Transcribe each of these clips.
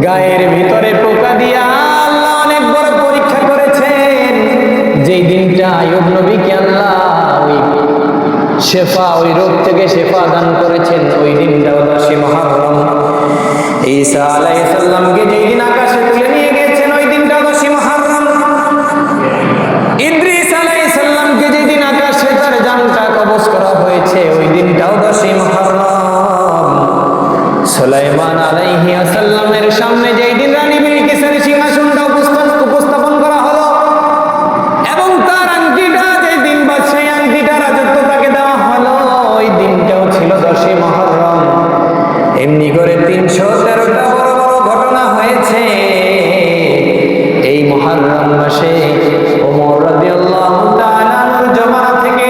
গায়ের ভিতরে পোকা দিয়া আল্লাহ অনেক বড় পরীক্ষা করেছেন। যেই দিনটা আইয়ুব নবীকে আল্লাহ ওই রোগ থেকে শেফা দান করেছেন, ওই দিনটাও 10 মুহররম। ঈসা আলাইহিস সালামকে যেই দিন আকাশে তুলে নিয়ে গেছেন, ওই দিনটাও 10 মুহররম। ইদ্রিস আলাইহিস সালামকে যেই দিন আকাশে তার জানটা কবজ করা হয়েছে, ওই দিনটাও 10 মুহররম। সুলাইমান আলাইহিস সালামের সামনে যেই দিন রানী বিলকিসের সিংহাসনটা উপস্থাপন করা হলো এবং তার আংটিটা যেই দিন বাদশাহী আংটিটা রাজত্ব তাকে দেওয়া হলো, ওই দিনটাও ছিল 10 মুহররম। এমনি করে 313টা বড় বড় ঘটনা হয়েছে এই মুহররম মাসে। ওমর রাদিয়াল্লাহু তাআলা আনহুর জমানা থেকে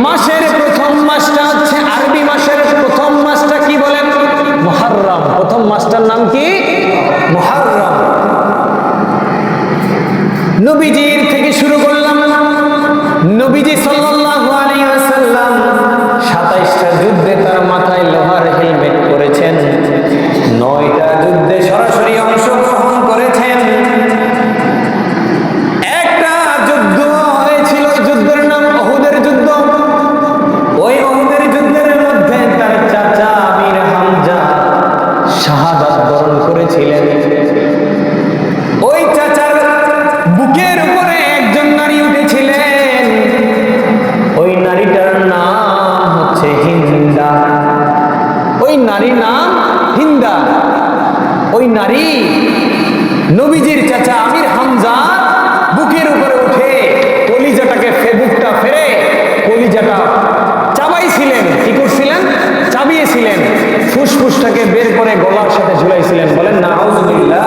মাসের প্রথম মাসটা হচ্ছে আরবি মাসের প্রথম মাসটা কি বলেন? মুহররম। প্রথম মাসটার নাম কি? মুহররম। নবীজির থেকে শুরু করলাম। নবীজি সাল্লাল্লাহু আলাইহি ওয়াসাল্লাম 27টা যুদ্ধে তার মাথায় লোহার হেলমেট পরেছেন, 9টা যুদ্ধে সরাসরি অংশগ্রহণ করেছেন। একটা যুদ্ধ হয়েছিল, যুদ্ধের নাম উহুদের যুদ্ধ। ওই উহুদের যুদ্ধের মধ্যে তার চাচা আমির হামজা শাহাদাত বরণ করেছিলেন। ওই চাচার বুকের উপরে একজন নারী উঠেছিলেন, ওই নারীটার নাম হচ্ছে হিন্দা। ওই নারীর নাম হিন্দা। ওই নারী নবীজির চাচা আমির হামজা বুকের উপরে উঠে কলিজাটাকে বুকটা ফেরে কলিজাটা চাবাইছিলেন। কি করছিলেন? চাবিয়েছিলেন। ফুসফুসটাকে বের করে গলার সাথে ঝুলাইছিলেন। বলেন নাউজুবিল্লাহ।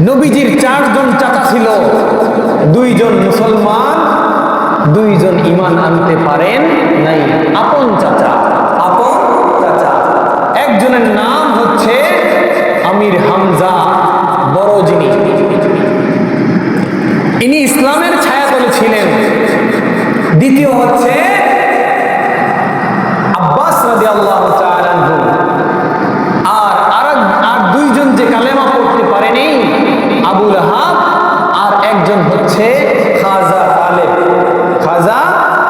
নবীজির 4 জন চাচা ছিল, 2 জন মুসলমান, 2 জন ঈমান আনতে পারেন নাই। আপন চাচা, আপন চাচা। একজনের নাম হচ্ছে আমির হামজা, বড় যিনি, ইনি ইসলামের ছায়াতলে ছিলেন। দ্বিতীয় হচ্ছে আব্বাস রাদিয়াল্লাহু তাআলা আনহু। আর 2 জন যে কালেমা পড়তে পারেনি, আবু লাহাব। আর একজন হচ্ছে খাজা তালেব, খাজা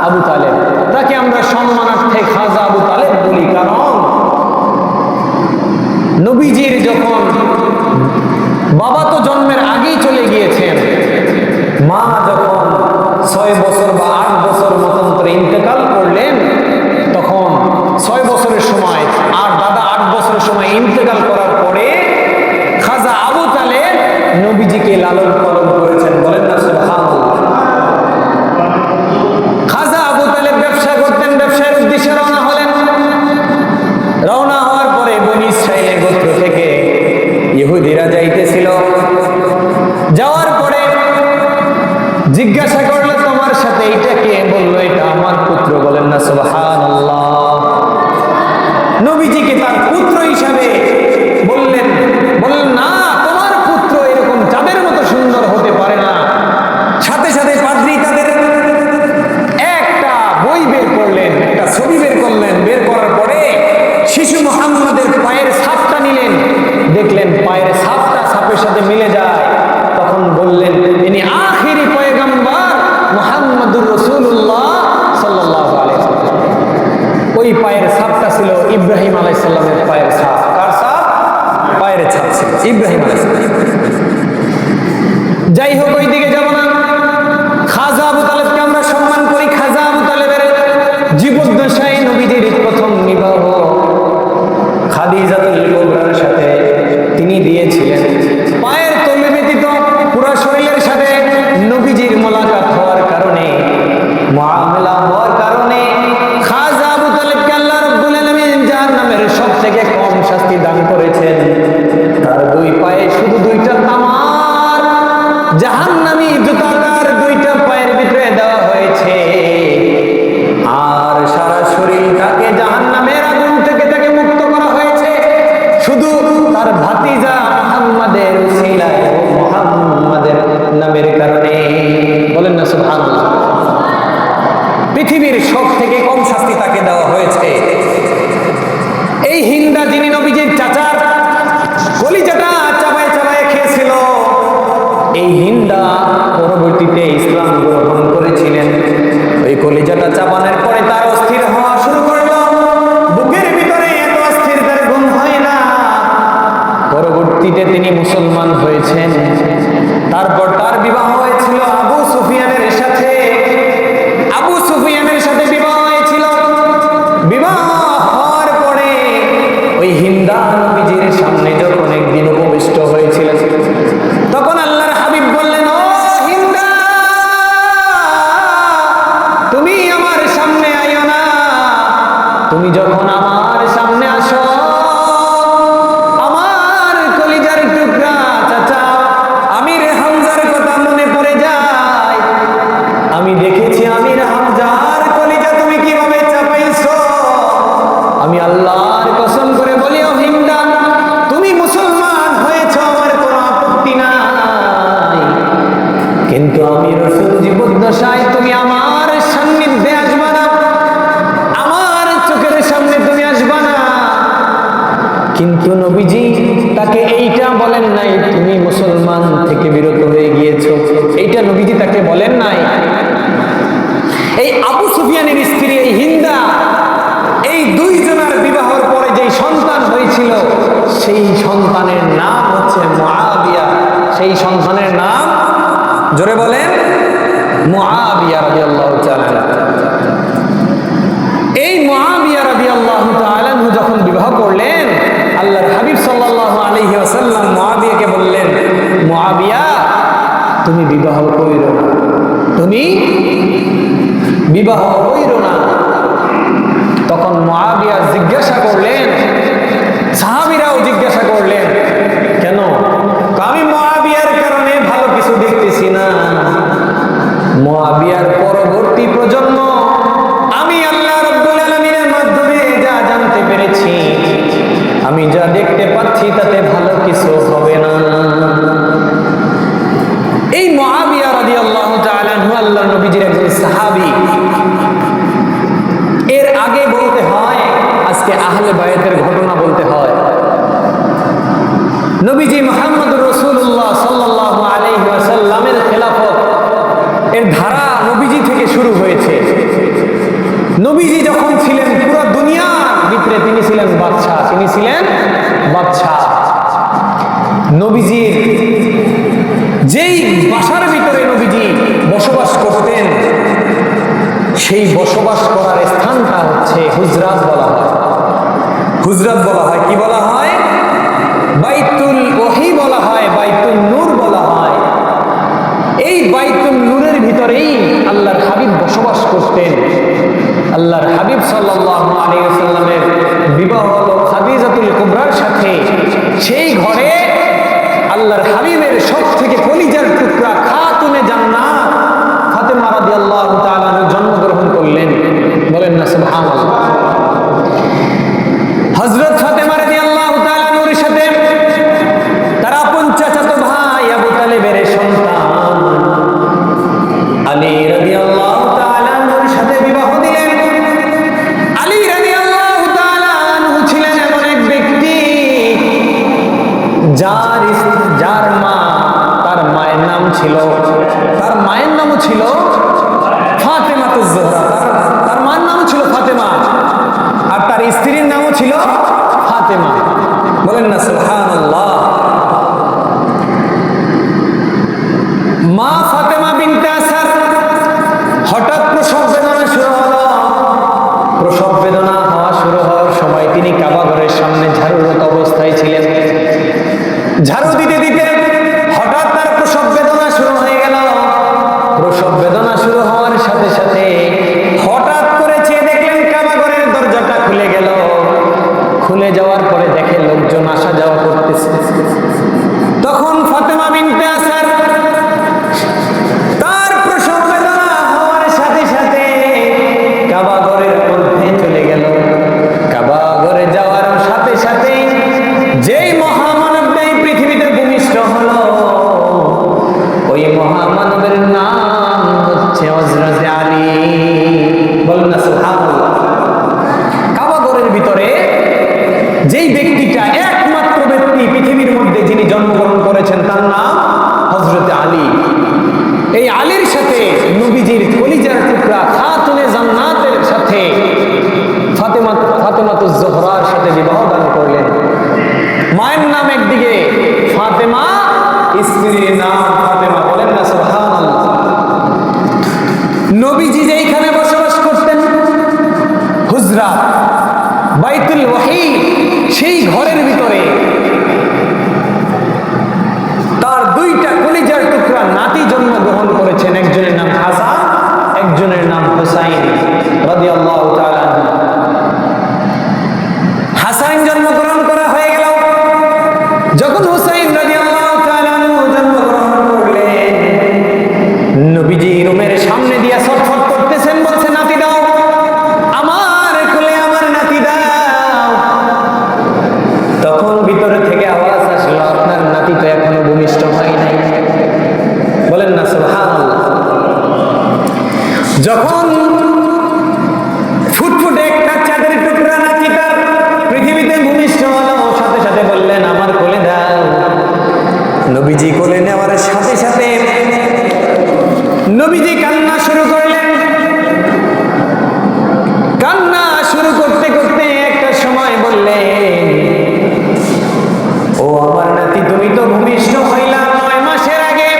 আবু তালেব। তাকে আমরা সম্মানার্থে খাজা আবু তালেব বলি, কারণ নবীজির যখন বাবা তো জন্মের আগেই চলে গিয়েছেন, মা যখন 6 বছর বা 8 বছর মতান্তরে ইন্তেকাল করলেন, তখন 6 বছরের সময় আর দাদা 8 বছরের সময় ইন্তেকাল করার পরে খাজা আবু তালেব নবীজিকে লালন পালন করেছেন। বলেন না সুবহানাল্লাহ। খাজা আবু তালেব ব্যবসা করতেন, ব্যবসার উদ্দেশ্যে রওনা হলেন। রওনা হওয়ার পরে বনী ইসরাইলের গোত্র থেকে ইহুদিরা যাইতেছিল। যাওয়ার পরে জিজ্ঞাসা করলো, তোমার সাথে এইটা কে? বললো, এটা আমার পুত্র। বলেন না সুবহানাল্লাহ। নবীজিকে তার পুত্র হিসাবে বললেন না, তোমার পুত্র এরকম চাঁদের মতো সুন্দর হতে পারে না। সাথে সাথে পাদ্রী তাদের একটা বই বের করলেন, একটা ছবি বের করলেন। বের করার পরে শিশু মুহাম্মদের পায়ের ছাপটা নিলেন, দেখলেন পায়ের ছাপটা ছাপের সাথে মিলে যায়। তখন বললেন, ইনি আখিরি পয়গম্বর মুহাম্মদুর রাসূলুল্লাহ সাল্লাল্লাহু আলাইহি ওয়াসাল্লাম। ওই পায়ের ছাপটা ছিল ইব্রাহিম আলাইহিস সালামের পায়ের ছাপ। কার ছাপ? পায়ের ছাপ ছিল ইব্রাহিম আলাইহিস সালাম। যাই হোক, ওই দিকে যাব না। খাজা আবু তালেবকে আমরা সম্মান করি। খাজা আবু তালেবের জীবদ্দশায় নবীজির প্রথম বিবাহ খাদিজাতুল কুবরার সাথে তিনি দিয়েছিলেন। পায়ের তলে ব্যতীত পুরো শরীরের সাথে নবীজির মোলাকাত হওয়ার কারণে, মুআমালা হওয়ার কারণে খাজা আবু তালেবকে আল্লাহ রাব্বুল আলামিন জাহান্নামের সবথেকে কম শাস্তি দান করেছেন। তার 2 পায়ে শুধু 2টা তামার জাহান্নামী জুতাদার 2টা পায়ের ভিতরে দেওয়া হয়েছে। আর সারা শরীর তাকে জাহান্নামের আগুন থেকে তাকে মুক্ত করা হয়েছে। শুধু তার ভাতিজা মুহাম্মদ পরবর্তীতে তিনি মুসলমান হয়েছেন। তারপর তার বিবাহ হয়েছিল আবু সুফিয়ানের সাথে। আবু সুফিয়ানের সাথে বিবাহ হয়েছিল। বিবাহ হওয়ার পরে ওই হিন্দা নবীজির সামনে যখন একদিন উপবিষ্ট হয়েছিলেন, তখন আল্লাহর হাবিব বললেন, ও হিন্দা, তুমি আমার সামনে আইও না। তুমি যখন আমার সামনে আসো, আমার কলিজার টুকরা চাচা আমির হামজার কথা মনে পড়ে যায়। আমি দেখেছি আমির হামজার কলিজা তুমি কিভাবে চাপাইছো। আমি আল্লাহর কসম করে বলি, ও হিন্দা, তুমি মুসলমান হয়েছো, আমার কোনো আপত্তি নাই, কিন্তু আমি রাসূল জীবদ্দশায় তুমি আমার সান্নিধ্যে আসবা না, আমার চোখের সামনে তুমি আসবা না। কিন্তু নবীজি তাকে এইটা বলেন নাই তুমি মুসলমান থেকে বিরত হয়ে গিয়েছো, এইটা নবীজি তাকে বলেন নাই। এই আবু সুফিয়ানের স্ত্রী এই হিন্দা, এই দুইজনের বিবাহের পরে যেই সন্তান হয়েছিল, সেই সন্তানের নাম হচ্ছে মুআবিয়া। সেই সন্তানের নাম, জোরে বলেন, মুআবিয়া রাদিয়াল্লাহু তাআলা। এই মুআবিয়া রাদিয়াল্লাহু তাআলা যখন বিবাহ করলেন, আল্লাহর হাবিব সাল্লাল্লাহু আলাইহি ওয়াসাল্লাম মুআবিয়াকে বললেন, মুআবিয়া, তুমি বিবাহ কইরো না, তুমি বিবাহ কইরো না। তখন মুআবিয়া জিজ্ঞাসা করলেন, সাহাবীরাও জিজ্ঞাসা করলেন, কেন? আমি মুআবিয়ার কারণে ভালো কিছু দেখতেছি না। মুআবিয়ার পরবর্তী প্রজন্ম আমি আল্লাহ রাব্বুল আলামিনের মাধ্যমে যা জানতে পেরেছি, আমি যা দেখতে পাচ্ছি তাতে ভালো কিছু হবে না। এই মুআবিয়া রাদিয়াল্লাহু তাআলা আনহু আল্লাহর নবীজির একজন সাহাবী। এর আগে বলতে হয়, আজকে আহলে বায়াতের ঘটনা বলতে হয়। নবীজি মুহাম্মদুর রাসূলুল্লাহ সাল্লাল্লাহু আলাইহি ওয়াসাল্লামের খেলাফত এর ধারা নবীজি থেকে শুরু হয়েছে। নবীজি যখন ছিলেন পুরো দুনিয়ার ভিতরে তিনি ছিলেন বাদশা, তিনি ছিলেন বাদশা। নবীজির যেই বাসার ভিতরে নবীজি বসবাস করতেন, সেই বসবাস করার স্থানটা হচ্ছে হুজরাত বলা হয়। হুজরাত বলা হয়, কি বলা হয়? বাইতুল ওহী বলা হয়, বাইতুল নূর বলা হয়। এই বাইতুল নূরের ভিতরেই আল্লাহর হাবিব বসবাস করতেন। আল্লাহর হাবিব সাল্লাল্লাহু আলাইহি ওয়াসাল্লামের বিবাহ হলো খাদিজাতুল কুবরার সাথে। সেই ঘরে আল্লাহর হাবিবের সবথেকে কলিজার টুকরা খাতুনে জান্নাত ফাতেমা রাদিয়াল্লাহু তাআলা জন্মগ্রহণ করলেন। বলেন না সুবহানাল্লাহ। হযরত ফাতেমা রাদিয়াল্লাহু তাআলা নূর সাথে তার আপন চাচাতো ভাই আবু তালেবের সন্তান আলী রাদিয়াল্লাহু তাআলা নূর সাথে বিবাহ দিলেন। আলী রাদিয়াল্লাহু তাআলা আনহু ছিলেন এমন এক ব্যক্তি যার মা, তার মায়ের নাম ছিল, তার মায়ের নামও ছিল ফাতেমাতুজ জোহরা। তার মায়ের নাম ছিল ফাতেমা, আর তার স্ত্রীর নামও ছিল ফাতেমা। বলেন না সুবহানাল্লাহ। মা ফাতেমা বিনতে আসাদ হঠাৎ প্রসব বেদনা শুরু হলো। প্রসব বেদনা হওয়া শুরু হওয়ার সময় তিনি কাবা ঘরের সামনে ঝাড়ুরত অবস্থায় ছিলেন। ঝাড়ু দিতে দিতে হঠাৎ তার প্রসব বেদনা শুরু হয়ে গেল। প্রসব বেদনা শুরু হওয়ার সাথে সাথে হঠাৎ করে চেয়ে দেখলেন কাবা ঘরের দরজাটা খুলে গেল। খুলে যাওয়ার পরে দেখে লোকজন আসা যাওয়া করতেছে। তখন ফাতেমা বিনতে আসাদ তার প্রসব বেদনা হওয়ার সাথে সাথে কাবা ঘরের মধ্যে চলে গেল। কাবা ঘরে যাওয়ার সাথে সাথে যেই মহামানবটাই পৃথিবীতে ভূমিষ্ঠ হলো, ওই মহামানবের নাম হচ্ছে হযরত আলী। বলুন না সুবহানাল্লাহ। কাবা ঘরের ভিতরে যেই ব্যক্তিটা, একমাত্র ব্যক্তি পৃথিবীর মধ্যে যিনি জন্মগ্রহণ করেছেন, তার নাম হযরত আলী। এই আলীর সাথে নবীজির কলিজার টুকরা খাতুনে জান্নাতের সাথে ফাতেমাতুজ জোহরার সাথে বিবাহ দান করলেন। মায়ের নাম একদিকে ফাতেমা, স্ত্রীর নাম ফাতেমা। বলেন না সুবহানাল্লাহ। নবীজি যেইখানে বসবাস করতেন, হুজরা বাইতুল ওয়াহি, সেই ঘরের ভিতরে তার দুইটা কলিজার টুকরা নাতি জন্মগ্রহণ করেছেন। একজনের নাম হাসান, একজনের নাম হুসাইন রাদিয়াল্লাহু তাআলা আনহু। হাসান জন্মগ্রহণ করা হয়ে গেল। যখন হুসাইন রাদিয়াল্লাহু তাআলা আনহু জন্মগ্রহণ করলেন, নবীজি রুমের সামনে দিয়ে ছটফট করতেছেন, বলছে নাতি দাও আমার কোলে, আমার নাতি দাও। তখন ভিতরে থেকে আওয়াজ আসলো, আপনার নাতি তো এখনো ভূমিষ্ঠ হয় নাই। বলেন না সুবহানাল্লাহ। যখন ফুটফুটে একটা চাঁদের টুকরা নাতিটা পৃথিবীতে ভূমিষ্ঠ হলো, সাথে সাথে বললেন আমার কোলে দাও। নবীজি কোলে নেওয়ার সাথে সাথে নবীজি কান্না শুরু করলেন। কান্না শুরু করতে করতে একটা সময় বললেন, ও আমার নাতি, তুমি তো ভূমিষ্ঠ হইলা 9 মাসের আগে,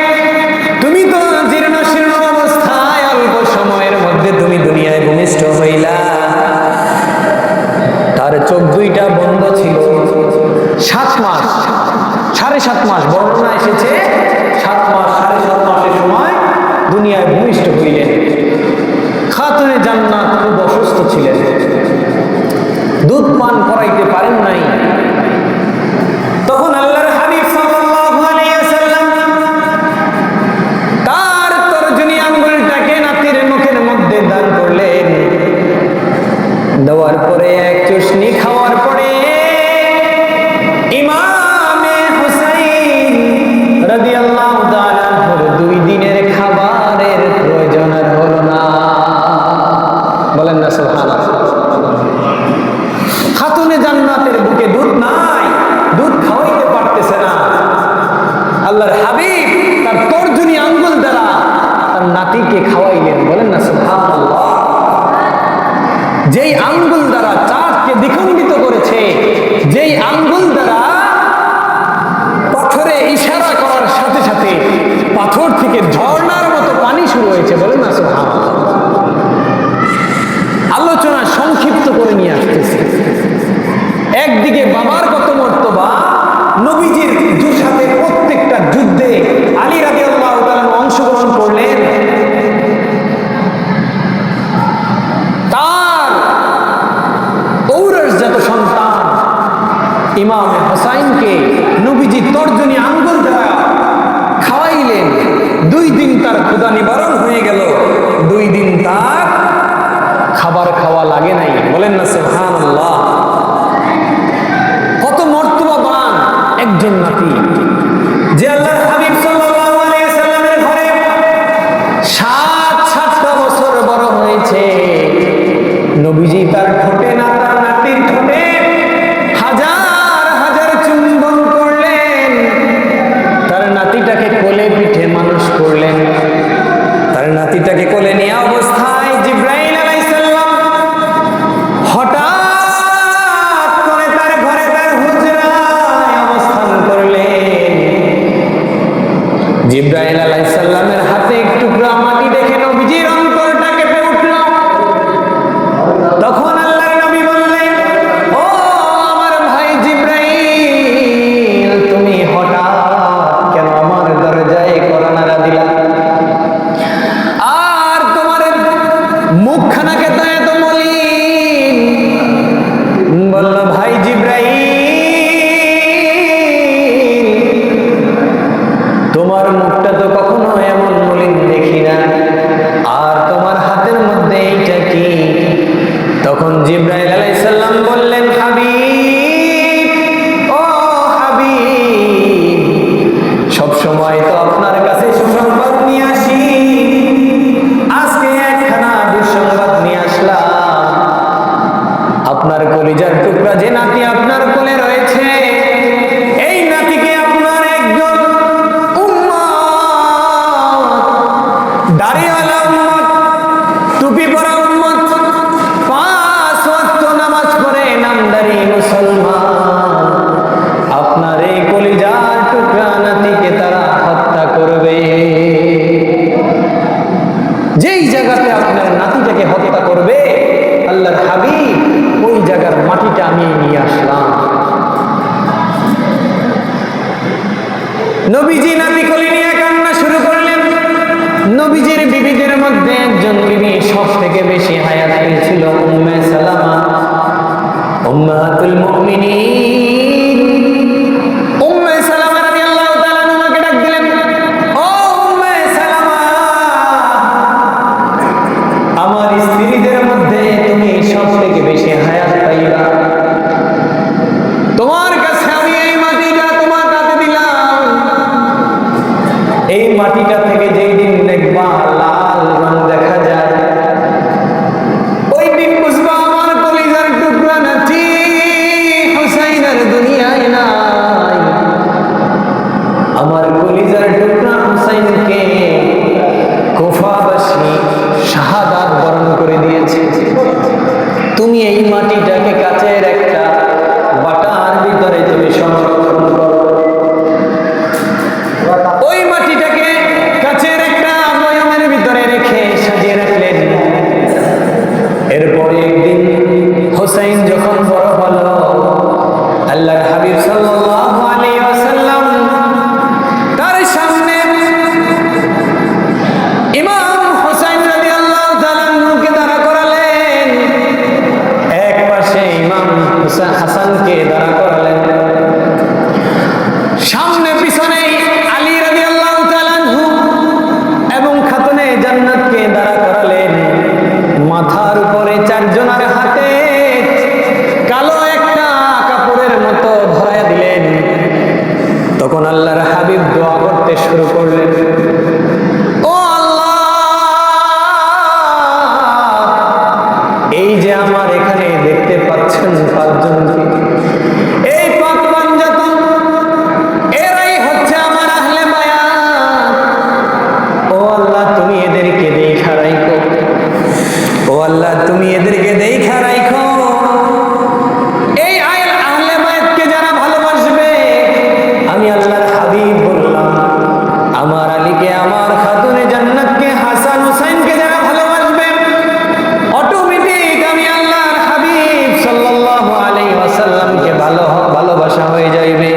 তুমি তো জীর্ণ শীর্ণ অবস্থায় অল্প সময়ের মধ্যে তুমি দুনিয়ায় ভূমিষ্ঠ হইলা। তার চোখ দুইটা বন্ধ ছিল 7 মাস, 7.5 মাস, বর্ণনা এসেছে 7 মাস, 7.5 মাসের সময় দুনিয়ায় ভূমিষ্ঠ হইলেন। খাতুনে জান্নাত খুব অসুস্থ ছিলেন, দুধ পান করাইতে পারেন নাই। তখন আল্লাহর হাবিব সাল্লাল্লাহু আলাইহি ওয়াসাল্লাম তার তর্জনী আঙ্গুলটাকে নাতির মুখের মধ্যে দান করলেন। দেওয়ার পরে এক চুষনি খাওয়ার পরে ইমামে হুসাইন রাদিয়াল্লাহু তাআলা আনহুর 2 দিনের খাবারের প্রয়োজন আর হলো না। বলেন না সুবহানাল্লাহ। খাতুনে জান্নাতের বুকে দুধ নাই, দুধ খাওয়াইতে পারতেছে না। আল্লাহর হাবিব তার তর্জনী আঙ্গুল দ্বারা তার নাতিকে খাওয়াইলেন। বলেন না সুবহানাল্লাহ। যেই আঙ্গুল দ্বারা চাঁদকে দ্বিখণ্ডিত করেছে, যেই আঙ্গুল দ্বারা পাথরে ইশারা করার সাথে সাথে পাথর থেকে ঝর্ণার মতো পানি শুরু হয়েছে। বলেন না সুবহানাল্লাহ। আলোচনা সংক্ষিপ্ত করে নিয়ে আসতেছে। একদিকে বাবার কত মর্তবা, নবীজির সাথে প্রত্যেকটা যুদ্ধে আলী রাদিয়াল্লাহু তাআলা অংশগ্রহণ করলেন। তার ঔরসজাত সন্তান ইমামে হুসাইনকে নবীজি তর্জনী আঙ্গুল দ্বারা খাওয়াইলেন। 2 দিন তার ক্ষুধা নিবারণ হয়ে গেল, 2 দিন তার খাবার খাওয়া লাগে নাই। বলেন না সুবহানাল্লাহ। কত মর্তবাবান একজন নাতি, যে আল্লাহর হাবিব সাল্লাল্লাহু আলাইহি ওয়াসাল্লামের ঘরে 7 বছর বড় হয়েছে। নবীজি তার ঠোঁটে না, তার নাতির ঠোঁটে হাজার হাজার চুম্বন করলেন। তার নাতিটাকে কোলে পিঠে মানুষ করলেন। তার নাতিটাকে কোলে নিয়ে অবস্থায় জিবরাইল আলাইহিস সালাম হঠাৎ নবীজি নাতি কোলে নিয়ে কান্না শুরু করলেন। নবীজির বিবিদের মধ্যে একজন বিবি সব থেকে বেশি হায়াত পেয়েছিল, উম্মে সালামা, উম্মাতুল মুমিনিন। উম্মে সালামা রাদিয়াল্লাহু তাআলা আনহাকে ডাক দিলেন, ও উম্মে সালামা, আমার স্ত্রীদের মধ্যে তুমি সব থেকে বেশি হায়াত পাইবা। তোমার কাছে আমি এই মাটিটা তোমার কাছে দিলাম। এই মাটিটা থেকে যেই দিন দেখবা লাল রং দেখা যায়, ওই দিন বুঝবা আমার কলিজার টুকরা নাতি হুসাইনের দুনিয়ায় নাই। আমার কলিজার টুকরা হুসাইনকে কুফাবাসী শাহাদাত বরণ করে দিয়েছে। তুমি এই মাটিটাকে কাচের একটা বাটার ভিতরে তুমি সংরক্ষণ করো। ওই মাটিটাকে কাচের একটা বয়ামের ভিতরে রেখে সাজিয়ে রাখলেন। এরপরে একদিন হুসাইন যখন বড় হলো, আল্লাহর হাবিব সাল্লাল্লাহু আলাইহি ওয়াসাল্লাম তার সামনে ইমাম হুসাইন রাদিয়াল্লাহু তাআলা আনহুকে দাঁড়া করালেন, এক পাশে ইমাম হাসানকে দাঁড়া করালেন, সামনে পিছনে আলী রাদিয়াল্লাহু তাআলা আনহু এবং খাতুনে জান্নাতকে দাঁড়া করালেন। মাথার উপরে চারজনের হাতে কালো একটা কাপড়ের মতো ধরায়া দিলেন। তখন আল্লাহর হাবিব দোয়া করতে শুরু করলেন, ও আল্লাহ, এই যে আমার এখানে দেখতে পাচ্ছেন পাঁচজনকে, এই পাক পাঞ্জাতন, এরাই হচ্ছে আমার আহলে বায়াত। ও আল্লাহ, তুমি এদেরকে দেখা রাখো। ও আল্লাহ, তুমি এদেরকে দেখা রাখো। এই আহলে বায়াতকে যারা ভালোবাসবে, আমি আল্লাহর হাবিব বললাম, আমার আলীকে, আমার খাতুনে জান্নাতকে, হাসান হুসাইনকে যারা ভালোবাসবে, অটোমেটিক আমি আল্লাহর হাবিব সাল্লাল্লাহু আলাইহি ওয়াসাল্লামকে ভালোবাসা হয়ে যাইবে।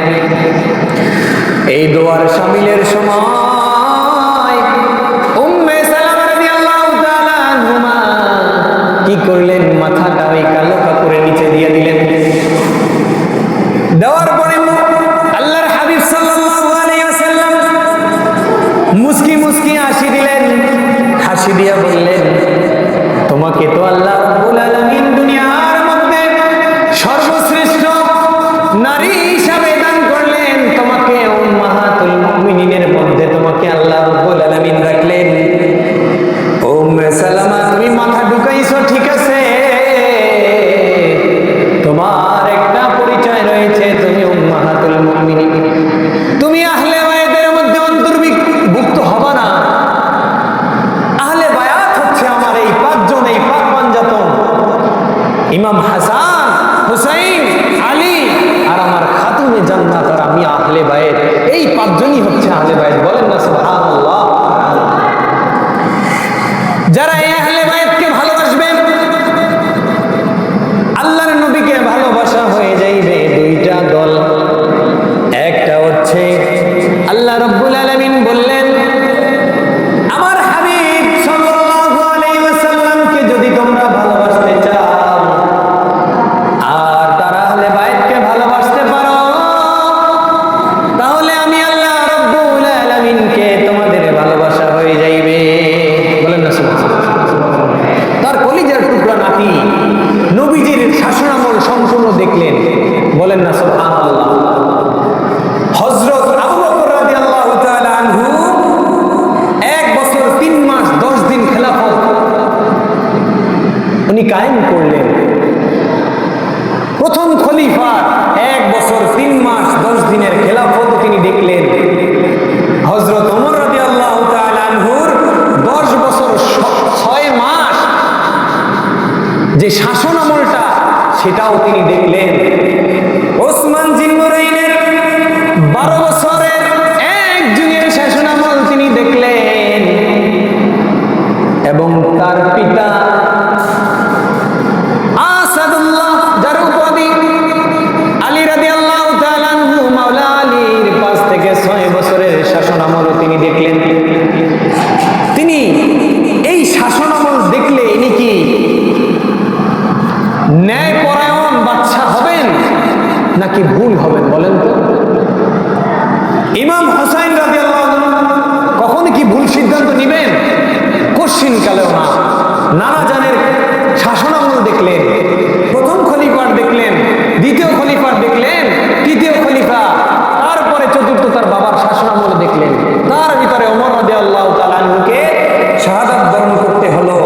এই দোয়ার শামিলের সময় উম্মে সালামা রাদিয়াল্লাহু তাআলা আনহুমা কি করলেন, মাথাটা ওই কালো কাপড়ের নিচে দিয়ে দিলেন। দেওয়ার পরে আল্লাহর হাবিব সাল্লাল্লাহু আলাইহি ওয়াসাল্লাম মুস্কি মুস্কি হাসি দিলেন। হাসি দিয়া বললেন, তোমাকে তো আল্লাহ রাব্বুল আলামিন দুনিয়ার মধ্যে সর্বশ্রেষ্ঠ নারী হিসাবে দান করলেন। তোমাকে উম্মাহাতুল মুমিনিনের মধ্যে তোমাকে আল্লাহ রাব্বুল আলামিন রাখলেন। ও উম্মে সালামা, তুমি মাথা ঢুকাইছো ঠিক আছে, তোমার একটা পরিচয় রয়েছে, তুমি উম্মাহাতুল মুমিনিন, তুমি আহলে বায়াতের মধ্যে অন্তর্ভুক্ত হবা না। আহলে বায়াত হচ্ছে আমার এই পাঁচজন, এই পাক পাঞ্জাতন, ইমাম হাসান, হুসাইন, আলী আর আমার খাতুনে জান্নাত, আর আমি আহলে বায়াত। এই পাঁচজনই হচ্ছে আহলে বায়াত। বলেন না সুবহানাল্লাহ। যারা এই আহলে বায়াতকে ভালোবাসবে, আল্লাহর নবীকে ভালোবাসা হয়ে যাইবে দুইটা দল। একটা হচ্ছে আল্লাহ রাব্বুল আলামিন বললেন, আমার হাবিব সাল্লাল্লাহু আলাইহি ওয়াসাল্লামকে যদি তোমরা ভালোবাসতে চাও আর তারা আহলে বায়াতকে ভালোবাসতে পারো, তাহলে আমি আল্লাহ রাব্বুল আলামিনকে তোমাদের ভালোবাসা নানা জানের শাসনামল দেখলেন, প্রথম খলিফার দেখলেন, দ্বিতীয় খলিফার দেখলেন, তৃতীয় খলিফা, তারপরে চতুর্থ তার বাবার শাসনামল দেখলেন। তার ভিতরে ওমর রাদিয়াল্লাহু তাআলা আনহুকে শাহাদাত বরণ করতে হলো,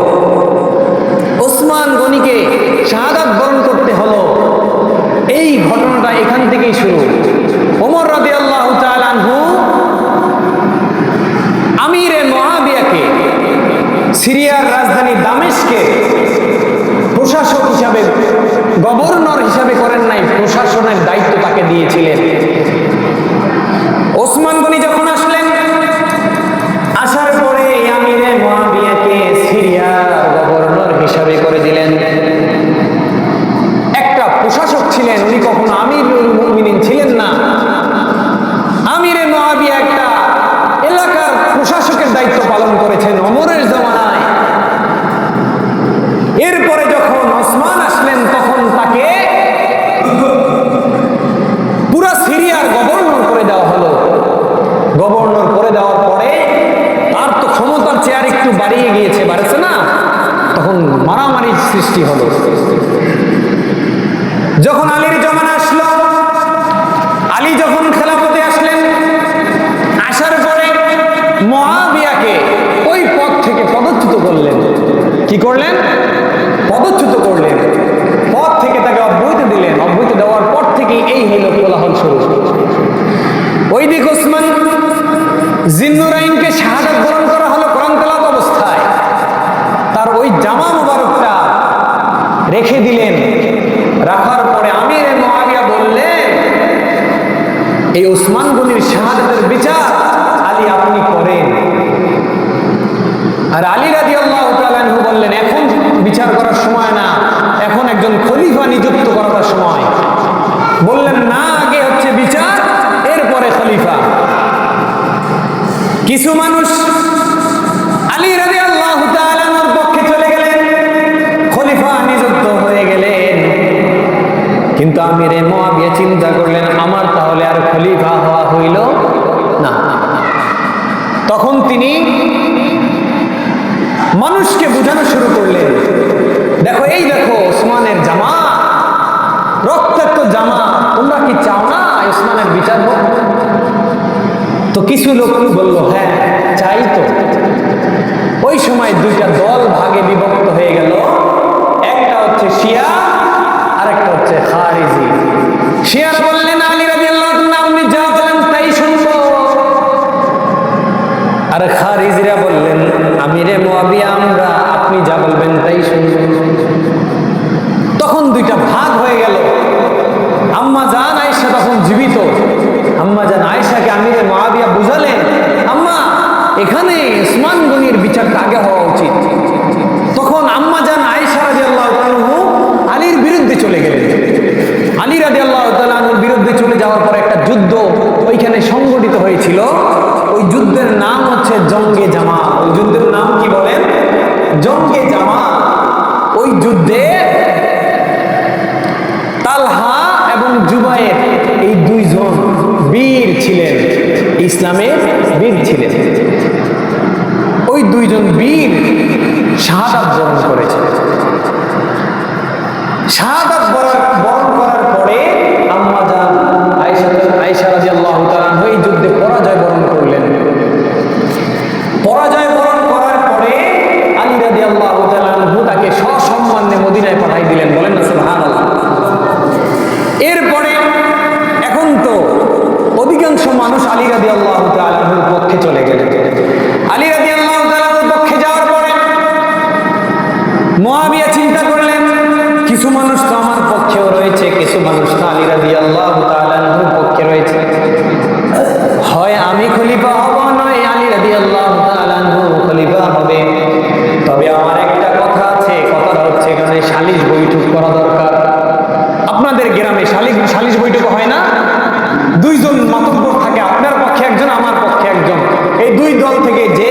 ওসমান গনিকে শাহাদাত বরণ করতে হলো। এই ঘটনাটা এখান থেকেই শুরু। ওমর রাদিয়াল্লাহু তাআলা আনহু আমিরে মুআবিয়াকে সিরিয়ার রাজধানী দামেস্কে প্রশাসক হিসাবে, গভর্নর হিসাবে করেন নাই, প্রশাসনের দায়িত্ব তাকে দিয়েছিলেন। ওসমান গনি যখন আসলেন, আসার পরে আমিরে মুআবিয়াকে সিরিয়ার গভর্নর হিসাবে করে দিলেন। একটা প্রশাসক ছিলেন, উনি কখনো আমিরুল মুমিনিন ছিলেন না। আমিরে মুআবিয়া একটা এলাকার প্রশাসকের দায়িত্ব পালন করেছেন ওমরের জামানায়। এরপরে যখন ওসমান আসলেন, তখন তাকে পুরা সিরিয়ার গভর্নর করে দেওয়া হলো। গভর্নর করে দেওয়ার পরে তার তো ক্ষমতার চেয়ার একটু বাড়িয়ে গিয়েছে, বাড়ছে না, তখন মারামারির সৃষ্টি হলো। যখন আলীর জমানা আসলো, আলী যখন খেলাফতে আসলেন, আসার পরে মুআবিয়াকে ওই পদ থেকে পদচ্যুত করলেন। কি করলেন? পদচ্যুত করলেন, পদ থেকে তাকে অব্যাহতি দিলেন। অব্যাহতি দেওয়ার পর থেকে এই হইল কোলাহল শুরু। ওই দিক ওসমান জিন্নুরাইনকে শাহাদাত বরণ করা হলো কোরআন তেলাওয়াত অবস্থায়, তার ওই জামা মুবারকটা রেখে দিলেন। রাখার পরে আমিরে মুআবিয়া বললেন, এই ওসমান গনির শাহাদাতের বিচার আলী আপনি করেন। আর আলী রাদিয়াল্লাহু তাআলা আনহু বললেন, এখন বিচার করার সময় না, এখন একজন খলিফা নিযুক্ত করার সময়। বললেন না, আগে হচ্ছে বিচার, এরপরে খলিফা। কিছু মানুষ আলী রাদিয়াল্লাহু তাআলা আনহুর পক্ষে চলে গেলেন, খলিফা নিযুক্ত হয়ে গেলেন। কিন্তু আমিরে মুআবিয়া চিন্তা করলেন, আমার তাহলে আর খলিফা হওয়া হইল না। তখন তিনি মানুষকে বোঝানো শুরু করলেন, দেখো এই দেখো ওসমানের জামা, রক্তাক্ত জামা, তোমরা কি চাও না ওসমানের বিচার হোক? তো কিছু লোক বলল, হ্যাঁ চাই তো। ওই সময় দুইটা দল ভাগে বিভক্ত হয়ে গেল, একটা হচ্ছে শিয়া আর একটা হচ্ছে খারিজি। শিয়ারা বললেন, আলী রাদিয়াল্লাহু তাআলা আপনি যা বলেন তাই শুনবো। আর খারিজিরা বললেন, আমিরে মুআবিয়া আমরা আপনি যা বলবেন তাই শুনব। তখন দুইটা ভাগ হয়ে গেল। আম্মা জান আয়েশা তখন জীবিত। আম্মা জান আয়েশাকে আমিরে মুআবিয়া বুঝালেন, আম্মা এখানে ওসমান গনির বিচারটা আগে হওয়া উচিত। তখন আম্মা জান আয়েশা রাদিয়াল্লাহু তাআলা আলীর বিরুদ্ধে চলে গেলেন। আলী রাদিয়াল্লাহু তাআলা বিরুদ্ধে চলে যাওয়ার পর একটা যুদ্ধ ওইখানে সংগঠিত হয়েছিল। ওই যুদ্ধের নাম হচ্ছে জঙ্গে জামা। ওই যুদ্ধের নাম কি বলেন? জঙ্গে জামা। ওই যুদ্ধে তালহা এবং জুবায়ের এই দুইজন বীর ছিলেন, ইসলামের বীর ছিলেন। ওই দুইজন বীর শাহাদাত বরণ করেছে। শাহাদাত বরণ করার পরে আম্মা জান আয়েশা রাদিয়াল্লাহু তাআলা এই যুদ্ধে পরাজয় বরণ করলেন। পরাজয় বরণ করার পরে আলী রাদিয়াল্লাহু তাআলা তাকে সসম্মানে মদিনায় পাঠিয়ে দিলেন। বলেন না সুবহানাল্লাহ। এরপরে এখন তো অধিকাংশ মানুষ আলী রাদিয়াল্লাহু তাআলার পক্ষে চলে গেলেন। আলী রাদিয়াল্লাহু তাআলার পক্ষে যাওয়ার পরে মুআবিয়া চিন্তা করলেন, কিছু মানুষ তো আমার পক্ষেও রয়েছে, কিছু মানুষ তো আলী রাদিয়াল্লাহু তাআলার পক্ষে রয়েছে। হয় আমি খলিফা হব, নয় আলী রাদিয়াল্লাহু তাআলা খলিফা হবে। তবে আমার একটা কথা আছে, কথাটা হচ্ছে এখানে সালিশ বৈঠক করা দরকার। আপনাদের গ্রামে সালিশ বৈঠক হয় না? দুইজন মাতব্বর থাকে, আপনার পক্ষে একজন, আমার পক্ষে একজন। এই দুই দল থেকে যে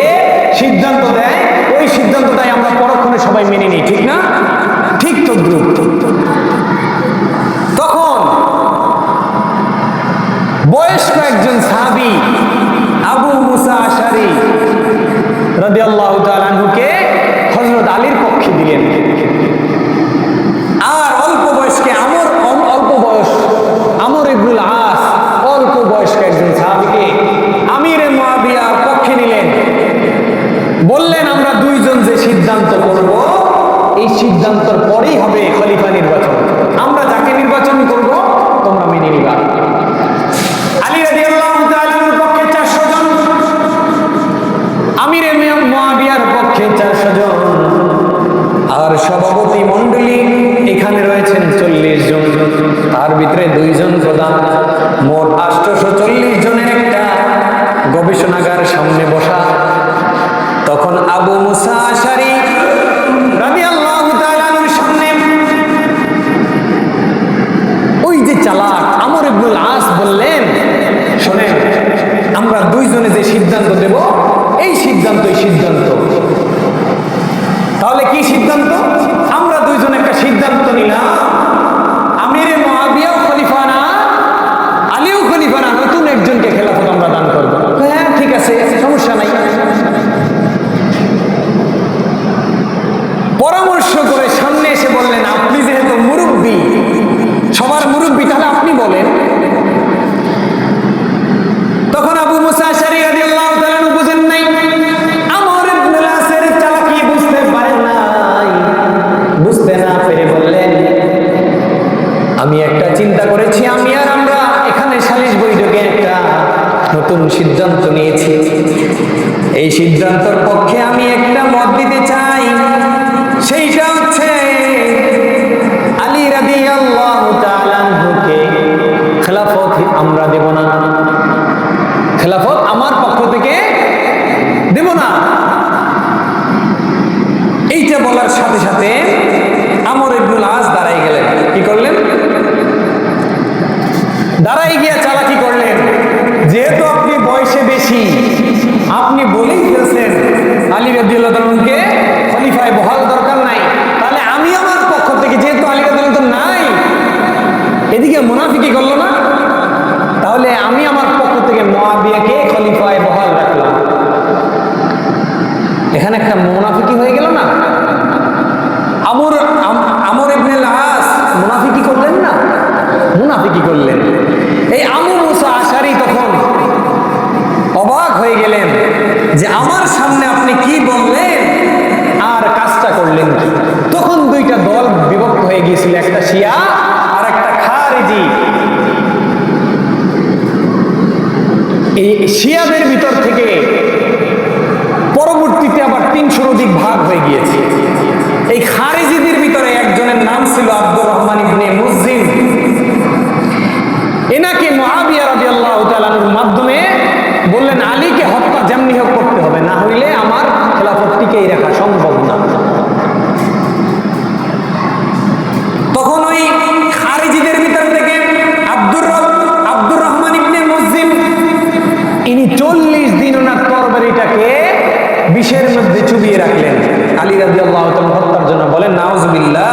সিদ্ধান্ত দেয়, ওই সিদ্ধান্তটাই আমরা পরক্ষণে সবাই মেনে নিই, ঠিক না? ঠিক তো গ্রুপ। তখন বয়স্ক একজন সাহাবী আবু মুসা আশআরী রাদিয়াল্লাহু তাআলা আনহুকে হযরত আলীর পক্ষে দিলেন। আর অল্প বয়সকে অল্প বয়স আমর ইবনুল আস অল্প বয়স্ক একজন সাহাবীকে আমিরে মুআবিয়ার পক্ষে নিলেন। বললেন, আমরা দুইজন যে সিদ্ধান্ত করব এই সিদ্ধান্তর পরেই হবে খলিফা নির্বাচন। আমরা যাকে নির্বাচন করব তোমরা মেনে নিবা। আলী রাদিয়াল্লাহু তাআলার পক্ষে 400 জন, আমিরে মুআবিয়ার পক্ষে 400 জন, আর সভাপতি মণ্ডলী এখানে রয়েছেন 40 জন, তার ভিতরে 2 জন প্রধান, মোট 840 জনের একটা গবেষণাগার সামনে বসা। তখন আবু মুসা আশারী রাদিয়াল্লাহু তাআলা আনহুর সামনে ওই যে চালাক আমর ইবনুল আস বললেন, শোনেন, আমরা দুইজনে যে সিদ্ধান্ত দেব এই সিদ্ধান্তই সিদ্ধান্ত। তাহলে কি সিদ্ধান্ত? আমরা দুইজন একটা সিদ্ধান্ত নিলাম, আমিরে মুআবিয়াও খলিফা না, আলীও খলিফা না, নতুন একজনকে খেলাফত আমরা দান করব। হ্যাঁ ঠিক আছে, সমস্যা নাই। পরামর্শ করে সামনে এসে বললেন, আপনি যেহেতু মুরব্বী, সবার মুরব্বী, তাহলে আপনি বলেন। তখন আবু মুসা আশআরী রাদিয়াল্লাহু তাআলা বুঝেন নাই, আমর ইবনুল আসের চালাকি বুঝতে পারেন নাই। বুঝতে না পেরে বললেন, আমি একটা চিন্তা করেছি, আমরা এখানে সালিশ বৈঠকে একটা নতুন সিদ্ধান্ত নিয়েছি। এই সিদ্ধান্তের পক্ষে আমি একটা মত দিতে চাই, সেইটা হচ্ছে আলী রাদিয়াল্লাহু তাআলা আনহুকে খেলাফত আমরা দেব না, খেলাফত আমার পক্ষ থেকে দেব না। এইটা বলার সাথে সাথে আমর ইবনুল আস দাঁড়াই গেলেন। কি করলেন? দাঁড়াই গিয়া চালাকি করলেন। যেহেতু আপনি বয়সে বেশি, আপনি বলেই ফেলছেন আলী রাদিয়াল্লাহু তাআলা আনহুকে খলিফায় বহাল দরকার নাই, তাহলে আমি আমার পক্ষ থেকে, যেহেতু আলী রাদিয়াল্লাহু তাআলা নাই, এদিকে মুনাফিকি করলো না, তাহলে আমি আমার পক্ষ থেকে মুআবিয়াকে খলিফায় বহাল রাখলাম। এখানে একটা মুনাফিকি হয়ে গেল না? আমর ইবনুল আস মুনাফিকি করলেন না? মুনাফিকি করলেন। এই আবু মুসা আশআরী তখন অবাক হয়ে গেলেন যে আমার সামনে আপনি কি বললেন আর কাজটা করলেন কি। তখন দুইটা দল বিভক্ত হয়ে গিয়েছিল, একটা শিয়া আর একটা খারিজি। এই শিয়াদের ভিতর থেকে পরবর্তীতে আবার 300 অধিক ভাগ হয়ে গিয়েছে। এই খারিজিদের ভিতরে একজনের নাম ছিল আব্দুর রহমান ইবনে মুলজিম। এনাকে মুআবিয়া রাদিয়াল্লাহু তাআলা আনহুর মাধ্যমে বললেন, আলীকে হত্যা যেমনি হোক করতে হবে, না হইলে আমার খেলাফত টিকেই রাখা সম্ভব না। তখন ওই খারিজিদের ভিতর থেকে আব্দুর রহমান ইবনে মুলজিম, ইনি 40 দিন ওনার তরবারিটাকে বিষের মধ্যে চুবিয়ে রাখলেন আলী রাদিয়াল্লাহু তাআলা হত্যার জন্য। বলেন নাউজুবিল্লাহ।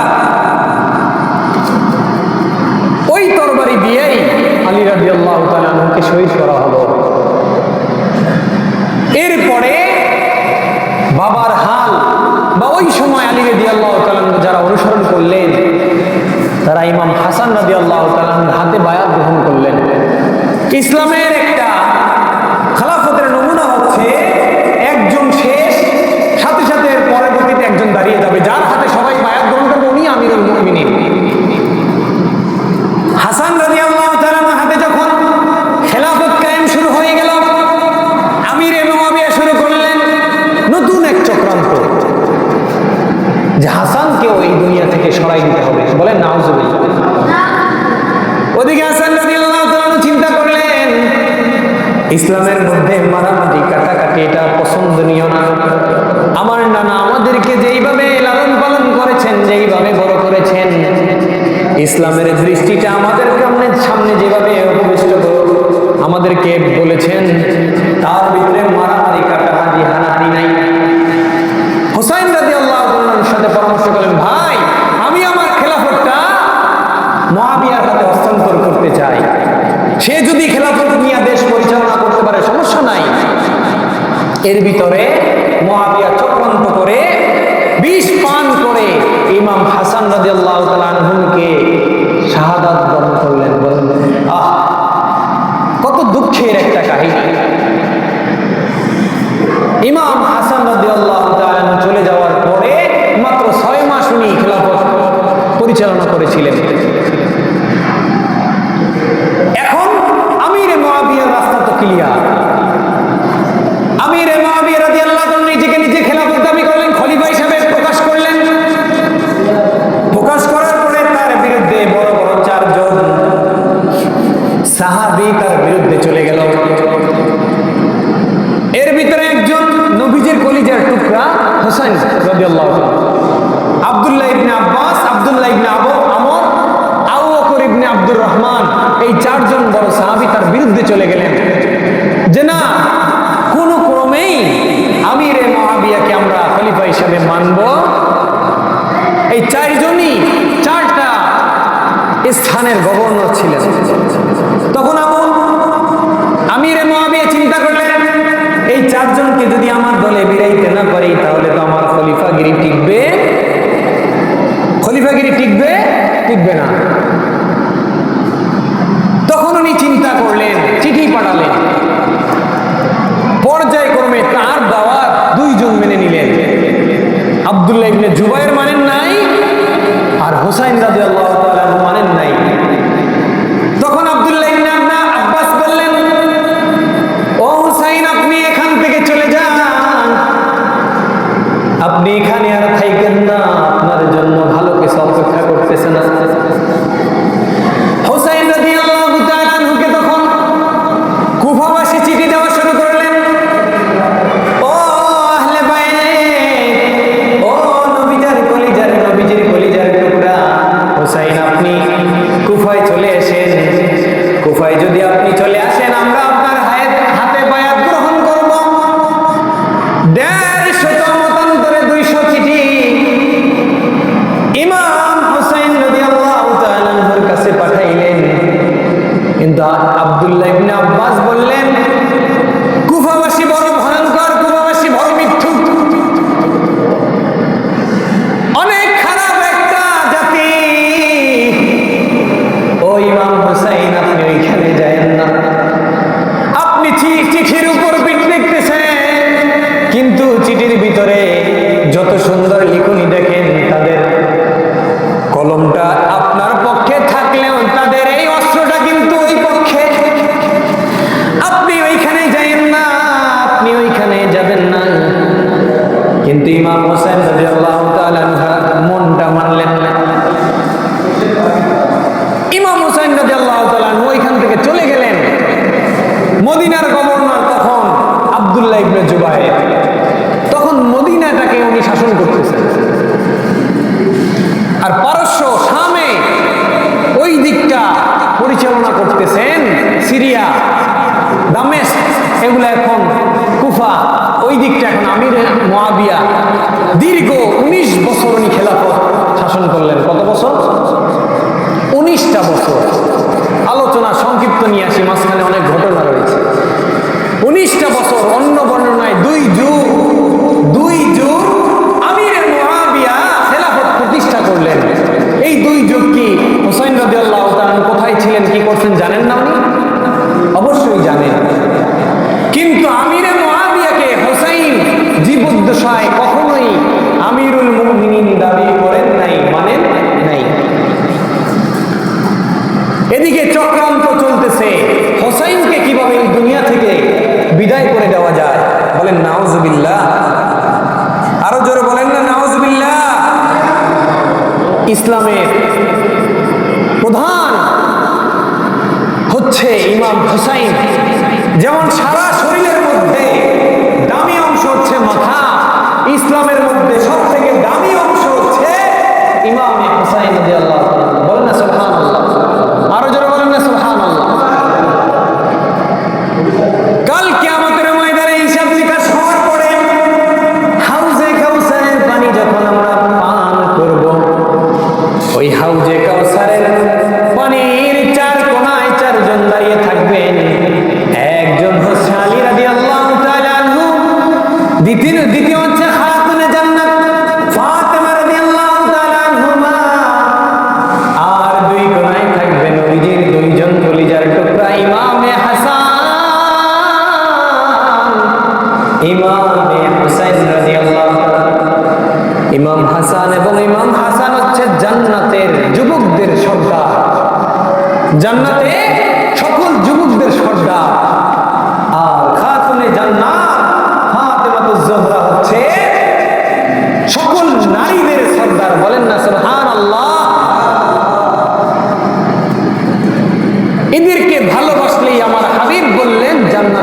ওই তরবারি দিয়েই আলী রাদিয়াল্লাহু তাআলা আনহুকে শহীদ করা হলো। এরপরে বাবার হাল বা ওই সময় আলী রাদিয়াল্লাহু তাআলা আনহু যারা অনুসরণ করলেন, তারা ইমাম হাসান রাদিয়াল্লাহু তাআলা আনহুর হাতে বায়াত গ্রহণ করলেন। ইসলামের একটা খেলাফতের নমুনা হচ্ছে একজন শেষ, সাথে সাথে পরবর্তীতে একজন দাঁড়িয়ে যাবে, যার হাতে সবাই বায়াত গ্রহণ করবে, উনি আমিরুল মুমিনিন। হাসান রাদিয়াল্লাহু তাআলা আনহুর হাতে যখন খেলাফত কায়েম শুরু হয়ে গেল, আমিরে মুআবিয়া শুরু করলেন নতুন এক চক্রান্ত, যে হাসানকেও এই দুনিয়া থেকে সরাই দিতে হবে। বলেন নাউজুবিল্লাহ। ওদিকে হাসান রাদিয়াল্লাহু তাআলা আনহু চিন্তা করলেন, ইসলামের মধ্যে মারামারি কাটাকাটি এটা পছন্দনীয় না। আমার নানা আমাদেরকে যেইভাবে লালন পালন করেছেন, যেইভাবে বড় করেছেন, ইসলামের দৃষ্টিটা আমাদের সামনে যেভাবে উপবিষ্ট আমাদেরকে বলেছেন, তার ভিতরে মারামারি কাটাকাটি হানাহানি নাই। হুসাইন রাদিয়াল্লাহু তাআলার সাথে পরামর্শ করলেন, ভাই আমি আমার খেলাফতটা মুআবিয়ার হাতে হস্তান্তর করতে চাই। সে যদি খেলাফত নিয়ে দেশ পরিচালনা করতে পারে সমস্যা নাই। এর ভিতরে মুআবিয়া চক্রান্ত করে 20 ইমাম হাসান রাদিয়াল্লাহু তাআলা আনহুকে শাহাদাত বরণ করলেন। বলেন আহ, কত দুঃখের একটা কাহিনী। ইমাম হাসান রাদিয়াল্লাহু তাআলা চলে যাওয়ার পরে মাত্র 6 মাস উনি খেলাফত পরিচালনা করেছিলেন। এখন আমিরে মুআবিয়ার রাস্তা তো ক্লিয়ার। আমিরে মুআবিয়া রাদিয়াল্লাহু তাআলা নিজেকে নিজে খেলাফত দাবি করলেন, খলিফা হিসেবে প্রকাশ করলেন। প্রকাশ করার পরে তার বিরুদ্ধে বড় বড় 4 জন সাহাবী তার বিরুদ্ধে চলে গেল। এর ভিতরে একজন নবীজির কলিজার টুকরা হোসেন রাদিয়াল্লাহু তাআলা, আব্দুল্লাহ ইবনে আব্বাস, আব্দুল্লাহ ইবনে আমর, আবু বকর ইবনে আব্দুর রহমান, এই 4 জন বড় সাহাবী তার বিরুদ্ধে চলে গেলেন যে না, কোন ক্রমেই আমিরে মুআবিয়াকে আমরা খলিফা হিসেবে মানব। এই 4 জনই 4টা স্থানের গভর্নর ছিলেন। তখন আমিরে মুআবিয়া চিন্তা করলেন, এই 4 জনকে যদি আমার দলে বিরাইতে না পারি তাহলে তো আমার খলিফাগিরি টিকবে, খলিফাগিরি টিকবে না। তখন উনি চিন্তা করলেন, চিঠি পাঠালেন। পর্যায়ক্রমে তার দাওয়াত 2 জন মেনে নিলেন। আব্দুল্লাহ ইবনে জুবায়ের মানেন নাই, আর হোসাইন রাদিয়াল্লাহু তাআলা মানেন নাই। তখন আব্দুল্লাহ ইবনে আব্বাস বললেন, ও হোসাইন, আপনি এখান থেকে চলে যান, আপনি এখানে আর থাকেন না, আপনার জন্য ভালো কিছু অপেক্ষা করতেছে না। হোসাইন রাদিয়াল্লাহু তাআলা আনহুকে তখন কুফাবাসী চিঠি দেওয়া শুরু করলেন, ও আহলে বাইত, ও নবীজির কলিজার টুকরা হোসাইন, আপনি কুফায় চলে আসেন। কুফায় যদি আপনি চলে আসেন, আমরা আপনার হাতে বায়াত গ্রহণ করব। 150 মতান্তরে 200 চিঠি ইমাম হোসেন রাদিয়াল্লাহু তাআলা আনহুর কাছে পাঠাইলেন। কিন্তু আব্দুল্লাহ ইবনে আব্বাস বললেন, কুফাবাসী বড় ভয়ঙ্কর, কুফাবাসী বড় মিথ্যুক, অনেক খারাপ একটা জাতি। ও ইমাম হোসেন, আপনি ওইখানে যায়েন না। আপনি চিঠির উপর পিঠ দেখতেছেন, কিন্তু চিঠির ভিতরে যত সুন্দর লিখনি দেখেন, তাদের কলমটা আপনার পক্ষে থাকলেও তাদের এই অস্ত্রটা কিন্তু ওই পক্ষে। আপনি ওইখানে যাবেন না, আপনি ওইখানে যাবেন না। কিন্তু ইমাম হোসেন রাদিয়াল্লাহু তাআলা মনটা মানলেন না। ইমাম হোসেন রাদিয়াল্লাহু তাআলা ওইখান থেকে চলে গেলেন। মদিনার গভর্নর তখন আব্দুল্লাহ ইবনে জুবায়ের, তখন মদিনাটাকে উনি শাসন করতেছেন। আর পারস্য শামে ওই দিকটা পরিচালনা করতেছেন সিরিয়া, দামেস্ক, এগুলো এখন কুফা, ওই দিকটা এখন আমিরে মুআবিয়া। দীর্ঘ 19 বছর উনি খেলাফত শাসন করলেন। কত বছর? 19টা বছর। আলোচনা সংক্ষিপ্ত নিয়ে আসি, মাঝখানে অনেক ঘটনা রয়েছে। 19টা বছর, অন্য বর্ণনায় 2 যুগ আমিরে মুআবিয়া খেলাফত প্রতিষ্ঠা করলেন। এই 2 যুগ কি হোসেন রাদিয়াল্লাহু তাআলা কোথায় ছিলেন, কি করছেন জানেন না? উনি অবশ্যই জানেন। কিন্তু আমিরে মুআবিয়াকে হোসেন জীবদ্দশায় কখনোই আমিরুল মুমিনিন দাবি করেন নাই, মানেন নাই। এদিকে চক্রান্ত চলতেছে, হোসেনকে কিভাবে এই দুনিয়া থেকে বিদায় করে দেওয়া যায়। বলেন নাউজুবিল্লাহ, আরো জোরে বলেন না নাউজুবিল্লাহ। ইসলামের প্রধান হচ্ছে ইমাম হোসেন। যেমন সারা শরীরের মধ্যে দামি অংশ হচ্ছে মাথা, ইসলামের মধ্যে সব থেকে দামি অংশ হচ্ছে ইমাম হোসেন রাদিয়াল্লাহু তাআলা। বলেন না সুবহানাল্লাহ, আরো জোরে বলেন না সুবহানাল্লাহ। কাল কিয়ামতের ময়দানে হিসাব নিকাশ হওয়ার পরে হাউজে কাউসারের পানি যখন আমরা পান করব, ওই হাউজে কাউসারের পানির 4 কোণায় 4 জন দাঁড়িয়ে থাকবেন। একজন হচ্ছে আলী রাদিয়াল্লাহু তাআলা আনহু, দ্বিতীয় হচ্ছে খাতুনে জান্নাত ফাতেমা রাদিয়াল্লাহু তাআলা আনহা,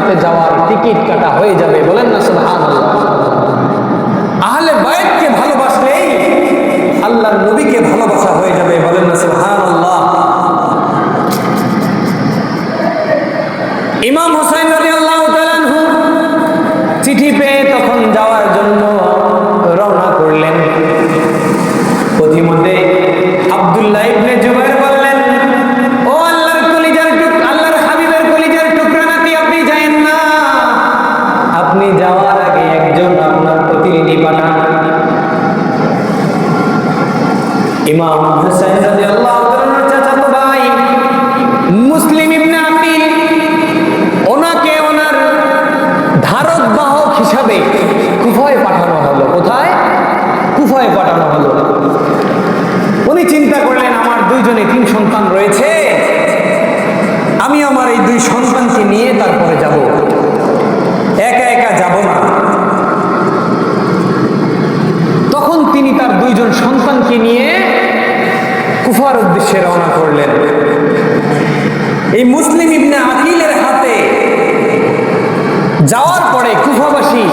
জান্নাতে যাওয়ার টিকিট কাটা হয়ে যাবে। বলেন না সুবহানাল্লাহ। আহলে বায়তকে ভালোবাসলেই আল্লাহর নবীকে ভালোবাসা হয়ে যাবে। বলেন না সুবহানাল্লাহ। ইমাম হুসাইন রাদিয়াল্লাহু তাআলা আনহু চিঠি পেয়ে তখন যাওয়ার জন্য রওনা করলেন। পথিমধ্যে আব্দুল্লাহ ইবনে জুবাইর বললেন, ও আল্লাহর কলিজার টুকরা, আল্লাহর হাবিবের কলিজার টুকরা নাতি, আপনি যায়েন না, আপনি যাওয়ার আগে একজন আপনার প্রতিনিধি পাঠান। ইমাম হুসাইন রাদিয়াল্লাহু তাআলা চাচাতো ভাই মুসলিম ইবনে আকিল, ওনাকে ওনার ধারক বাহক হিসাবে কুফায় পাঠানো হলো। কোথায়? কুফায় পাঠানো হলো। উনি চিন্তা করলেন, আমার দুইজনে 3 সন্তান রয়েছে, আমি আমার এই 2 সন্তানকে নিয়ে তারপরে যাব, একা একা যাব না। তখন তিনি তার 2 জন সন্তানকে নিয়ে কুফার উদ্দেশ্যে রওনা করলেন। এই মুসলিম ইবনে আকিলের হাতে যাওয়ার পরে কুফাবাসী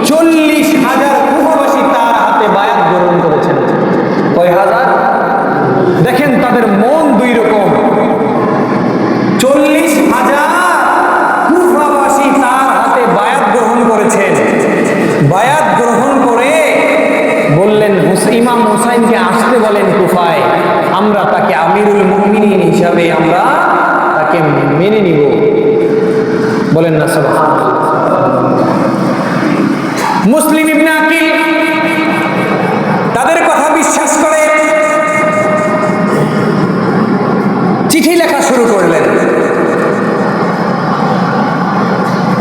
40,000 কুফাবাসী তার হাতে বায়াত গ্রহণ করেছেন। কয় হাজার? দেখেন তাদের মন 2 রকম। 40,000 কুফাবাসী তার হাতে বায়াত গ্রহণ করেছেন। বায়াত গ্রহণ করে বললেন, ইমাম হুসাইনকে আসতে বলেন কুফায়, আমরা তাকে আমিরুল মুমিনিন হিসাবে আমরা তাকে মেনে নিব। বলেন না সুবহানাল্লাহ। মুসলিম ইবনে আকিল তাদের কথা বিশ্বাস করে চিঠি লেখা শুরু করলেন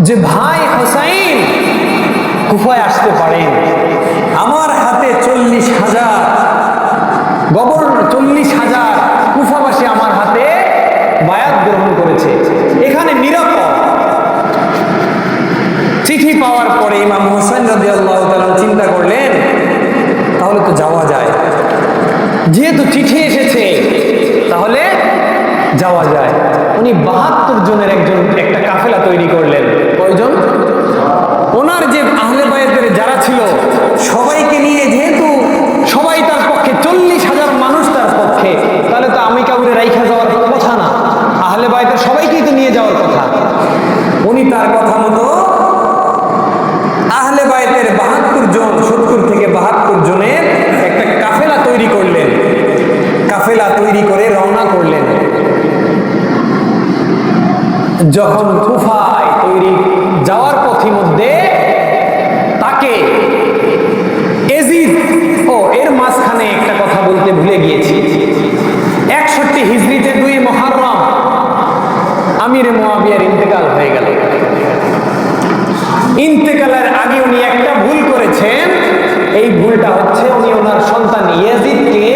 যে ভাই হুসাইন কুফায় আসতে পারেন, আমার হাতে 40,000 গভর্নর, 40,000 কুফাবাসী আমার হাতে বায়াত গ্রহণ করেছে, এখানে নিরাপদ। চিঠি পাওয়ার পরে ইমাম হুসাইন রাদিয়াল্লাহু তাআলা চিন্তা করলেন, তাহলে তো যাওয়া যায়, যেহেতু চিঠি এসেছে তাহলে যাওয়া যায়। উনি 72 জনের একটা কাফেলা তৈরি করলেন। কয়জন? ওনার যে আহলে বায়তের যারা ছিল সবাইকে নিয়ে, যেহেতু সবাই তার পক্ষে, 40,000 মানুষ তার পক্ষে, তাহলে তো আমি কাউরে রাইখা যাওয়ার কথা না, আহলে বায়তের সবাইকেই তো নিয়ে যাওয়ার কথা। উনি তার কথা মতো আহলে বায়তের 72 জন, 70 থেকে 72 জনের একটা কাফেলা তৈরি করলেন। কাফেলা তৈরি করে রওনা করলেন। যখন কুফায় তৈরি যাওয়ার পথের মধ্যে তাকে এজিদ, এর মাঝখানে একটা কথা বলতে ভুলে গিয়েছি, 61 হিজরিতে 2 মুহররম আমিরে মুয়াবিয়ার ইন্তেকাল হয়ে গেল। ইন্তেকালের আগে উনি একটা ভুল করেছেন। এই ভুলটা হচ্ছে উনি ওনার সন্তান ইয়াজিদকে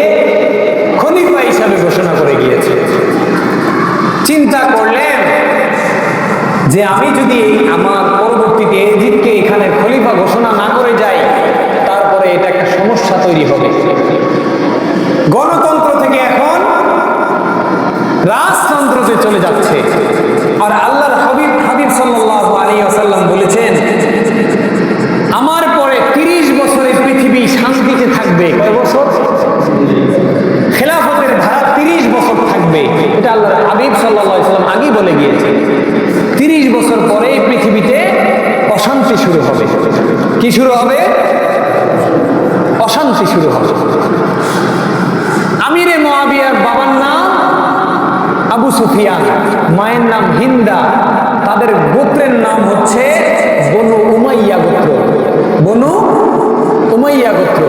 খলিফা হিসাবে ঘোষণা করে গিয়েছে। চিন্তা করলেন যে আমি যদি আমার পরবর্তীতে ইয়াজিদকে এখানে খলিফা ঘোষণা না করে যাই, তারপরে এটা একটা সমস্যা তৈরি হবে। গণতন্ত্র থেকে এখন রাজতন্ত্রতে চলে যাচ্ছে। আর আল্লাহর হাবিব সাল্লাল্লাহু আলাইহি ওয়াসাল্লাম বলেছেন, আমার পরে 30 বছরে পৃথিবী শান্তিতে থাকবে। কয় বছর? খেলাফতের ধারা 30 বছর থাকবে। এটা আল্লাহর হাবিব সাল্লাল্লাহু আলাইহি ওয়াসাল্লাম আগেই বলে গিয়েছে। 30 বছর পরে পৃথিবীতে অশান্তি শুরু হবে। কি শুরু হবে? অশান্তি শুরু হবে। আমিরে মুয়াবিয়ার বাবার নাম আবু সুফিয়ান, মায়ের নাম হিন্দা, তাদের গোত্রের নাম হচ্ছে বনু উমাইয়া গোত্র। বনু উমাইয়া গোত্র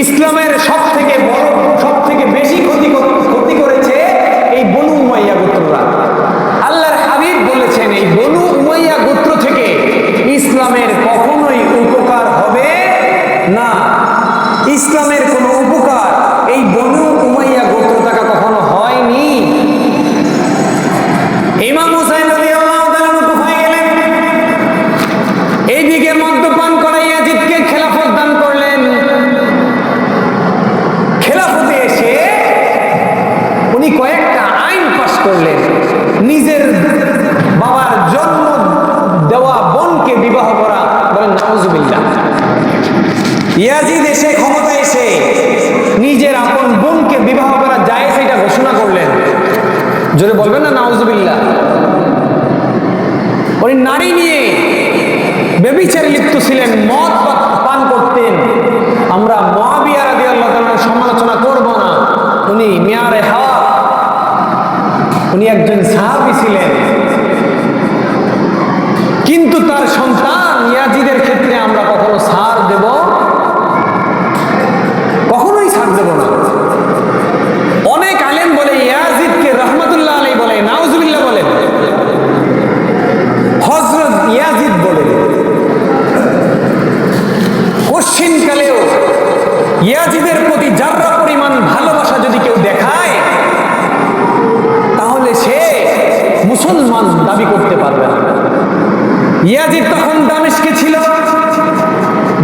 ইসলামের সব থেকে বড়, সব থেকে বেশি ক্ষতি করেছে এই বনু উমাইয়া গোত্ররা। আল্লাহর হাবিব বলেছেন, এই বনু উমাইয়া গোত্র থেকে ইসলামের কখনোই উপকার হবে না। ইসলামের কোনো উপকার এই বনু উমাইয়া গোত্র থেকে কখনো হয়নি। ইমাম হুসাইন রাদিয়াল্লাহু তাআলা কুফায় গেলেন। এইদিকে মদ্যপান করাইয়া ইয়াজিদকে খেলাফত দান করলেন। নাউজুবিল্লাহ। ইয়াজিদ এসে ক্ষমতা এসে নিজের আপন বোনকে বিবাহ করা যায় সেটা ঘোষণা করলেন। জোরে বলবেন না নাউজুবিল্লাহ। উনি নারী নিয়ে ব্যভিচারে লিপ্ত ছিলেন, মদ পান করতেন। আমরা মুআবিয়া রাদিয়াল্লাহু তাআলার সমালোচনা করব না, উনি মিয়ারে হাওয়া, উনি একজন সাহাবী ছিলেন। কিন্তু তার সন্তান ইয়াজিদের ক্ষেত্রে আমরা কখনো ছাড় দেব? কখনোই ছাড় দেব না। অনেক আলেম বলে ইয়াজিদকে রহমাতুল্লাহ আলাইহি বলে, নাউজুবিল্লাহ বলে, হযরত ইয়াজিদ বলে। কশিনকালেও ইয়াজিদের প্রতি যাররা পরিমাণ ভালোবাসা যদি কেউ দেখায় তাহলে সে মুসলমান দাবি করতে পারবে না। ইয়াজিদ তখন দামেস্কে ছিল।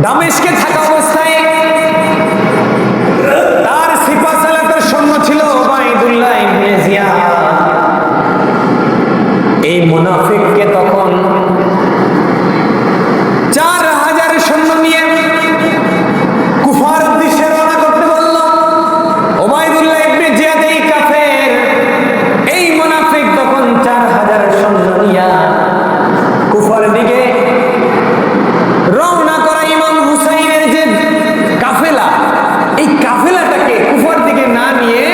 দামেস্কে থাকা অবস্থায় তার সিপাহ সালাতের সৈন্য ছিল উবাইদুল্লাহ ইবনে জিয়াদ। এই মুনাফিককে তখন 4000 সৈন্য নিয়ে কুফার উদ্দেশ্যে রওনা করতে বলল। উবাইদুল্লাহ ইবনে জিয়াদ এই কাফের, এই মুনাফিক তখন 4000 সৈন্য নিয়ে কুফার দিকে রওনা করা। ইমাম হুসাইনের যে কাফেলা, এই কাফেলাটাকে কুফার দিকে না নিয়ে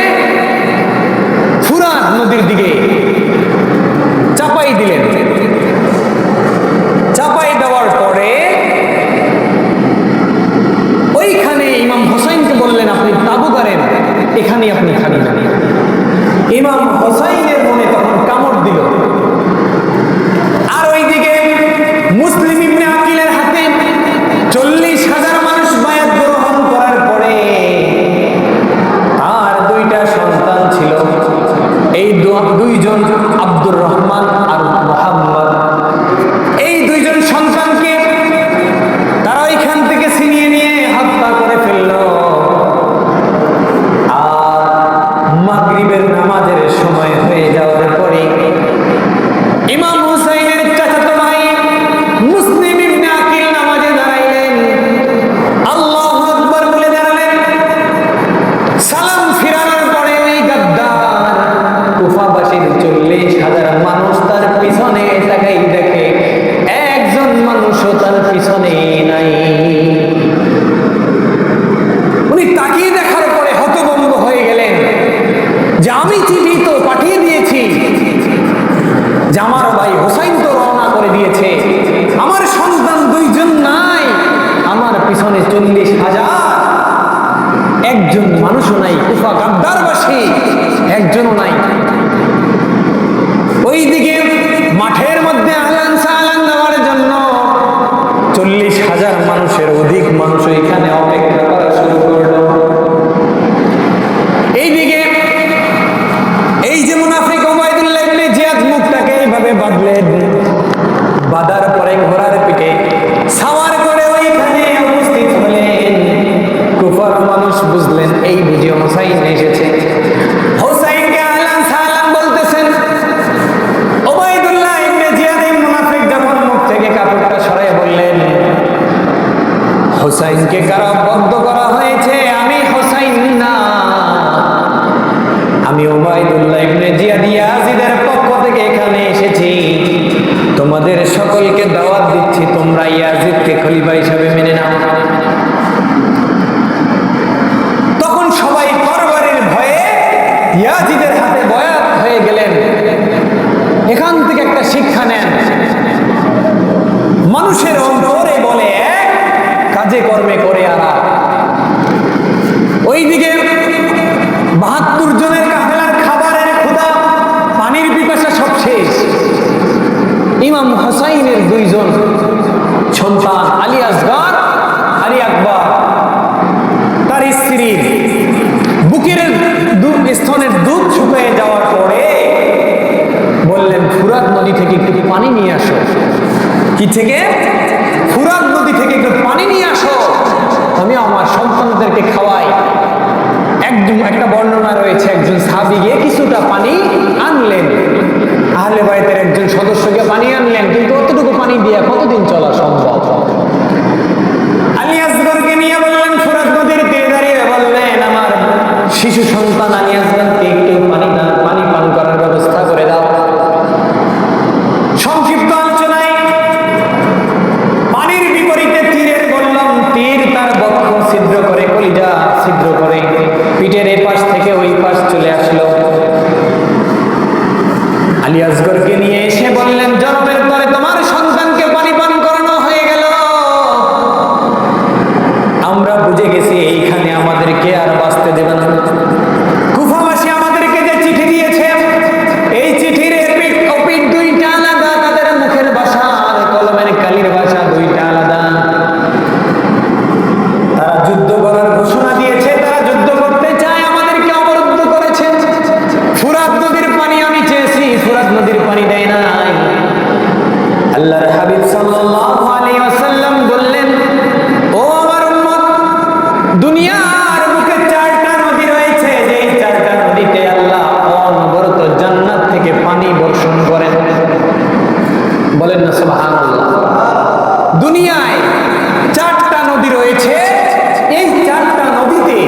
ফুরাত নদীর দিকে চাপাই দিলেন। চাপাই দেওয়ার পরে ওইখানে ইমাম হোসাইনকে বললেন আপনি তাবু করেন, এখানে আপনি থাকেন। ইমাম হোসাইনের মনে তখন কামড় দিল। আর ওইদিকে মুসলিম ইবনে আকিলের হাতে 40,000 মানুষ বায়াত গ্রহণ করার পরে আর 2টা সন্তান ছিল। এই দুইজন আব্দুর রহমান আর মুহাম্মদ, এই 2জন সন্তানকে তারা ওইখান থেকে ছিনিয়ে নিয়ে হত্যা করে ফেলল। আর মাগরিবের নামাজের সময় হয়ে যাওয়ার পরে ইমাম হুসাইনের চাচাতো ভাই মুসলিম ইবনে আকিল নামাজে দাঁড়াইলেন, আল্লাহু আকবার বলে দাঁড়ালেন। সালাম ফিরানোর পরে ওই গাদ্দার কুফাবাসীর 40,000 মানুষ তার পিছনে তাকাই দেখে একজন মানুষও তার পিছনে নাই। উনি তাকিয়ে দেখার পরে হতভম্ব হয়ে গেলেন যে আমি চিঠি তো পাঠিয়ে দিয়েছি যে আমার ভাই হোসাইন তো রওনা করে দিয়েছে, আমার সন্তান 2জন নাই, আমার পিছনে 40,000, একজন মানুষও নাই। কুফা গাদ্দারবাসী একজনও নাই। ওইদিকে মাঠের মধ্যে আহলান সাহলান দেওয়ার জন্য 40,000 মানুষের অধিক মানুষ এখানে অপেক্ষা করা শুরু করল। এইদিকে এই যে মুনাফিক উবাইদুল্লাহ ইবনে জিয়াদ মুখটাকে এইভাবে বাঁধলেন। বাঁধার পরে ঘোড়ার পিঠে সাওয়ার করে ওইখানে উপস্থিত হলেন। কুফার মানুষ বুঝলেন এই বুঝি হোসাইন এসেছে। হোসাইনকে আহলান সাহলান বলতেছেন। উবাইদুল্লাহ ইবনে জিয়াদ এই মুনাফিক যখন মুখ থেকে কাপড়টা সরাই বললেন, হোসাইনকে কারাবদ্ধ করা হয়েছে, আমি হোসাইন না, আমি উবাইদুল্লাহ ইবনে জিয়াদ ইয়াজিদের পক্ষ থেকে এখানে এসেছি। তোমাদের সকলকে দাওয়াত দিচ্ছি, তোমরা ইয়াজিদকে খলিফা হিসেবে মেনে নাও। তখন সবাই তরবারির ভয়ে ইয়াজিদের হাতে বয়াত হয়ে গেলেন। এখান থেকে একটা শিক্ষা নেন, মানুষের অন্তরে বলে এক, কাজে কর্মে করে আর। ওইদিকে 72 জনের কাফেলার খাবারের ক্ষুধা, পানির পিপাসা সব শেষ। ইমাম হোসাইনের 2জন সন্তান আলী আসগর, আলী আকবর, তার স্ত্রীর বুকের স্তনের দুধ শুকিয়ে যাওয়ার পরে বললেন ফুরাত নদী থেকে একটু পানি নিয়ে আসো। কি থেকে? ফুরাত নদী থেকে একটু পানি নিয়ে আসো, আমি আমার সন্তানদেরকে খাওয়াই। একটা বর্ণনা রয়েছে একজন সাহাবী গিয়ে কিছুটা পানি আনলেন, আহলে বাইতের একজন সদস্যকে পানি আনলেন, কিন্তু অতটুকু পানি দিয়ে কতদিন চলা সম্ভব? শিশু সন্তান আনিয়ে আসবেনকে একটু পানি পান করার ব্যবস্থা করে দাও। সংক্ষিপ্ত আলোচনায় পানির বিপরীতে তীরের বললাম, তীর তার বক্ষ ছিদ্র করে, কলিজা ছিদ্র করে, পিঠের এই পাশ থেকে ওই পাশ চলে আসলো। আলী আসগরকে নিয়ে এসে বললেন, জন্মের পরে তোমার সন্তানকে পানি পান করানো হয়ে গেল, আমরা বুঝে গেছি এইখানে আমাদেরকে আর বাঁচতে দেবে না। কুফাবাসী আমাদেরকে যে চিঠি দিয়েছে, এই চিঠির এপিঠ ওপিঠ দুইটা আলাদা, তাদের মুখের ভাষা আর কলমের কালির ভাষা দুইটা আলাদা। তারা যুদ্ধ করার ঘোষণা দিয়েছে, তারা যুদ্ধ করতে চায়, আমাদেরকে অবরুদ্ধ করেছে। ফুরাত নদীর পানি আমি চেয়েছি, ফুরাত নদীর পানি দেয় নাই। আল্লাহর হাবিব সাল্লাল্লাহু আলাইহি ওয়াসাল্লাম বললেন, ও আমার উম্মত, দুনিয়ার বুকে চারটা নদী রয়েছে, যেই চারটা নদীতে আল্লাহ অনবরত জান্নাত থেকে পানি বর্ষণ করেন। বলেন না সুবহানাল্লাহ। দুনিয়ায় চারটা নদী রয়েছে, এই চারটা নদীতে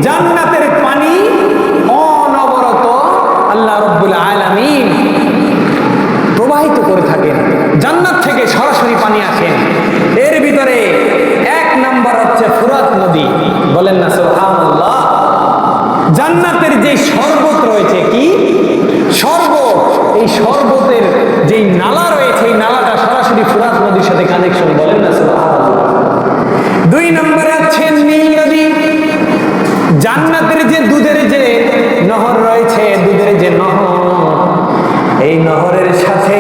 জান্নাতের পানি অনবরত আল্লাহ রাব্বুল আলামিন প্রবাহিত করে থাকেন। জান্নাত থেকে সরাসরি পানি আসেন। এর ভিতরে এক নাম্বার হচ্ছে ফুরাত নদী। বলেন না সুবহানাল্লাহ। জান্নাতের যে শরবত রয়েছে, কি শরবত, এই শরবতের যে নালা রয়েছে, এই নালাটা সরাসরি ফুরাত নদীর সাথে কানেকশন। বলেন না সুবহানাল্লাহ। দুই নম্বরে আছে নীল নদী। জান্নাতের যে দুধের যে নহর রয়েছে, দুধের যে নহর, এই নহরের সাথে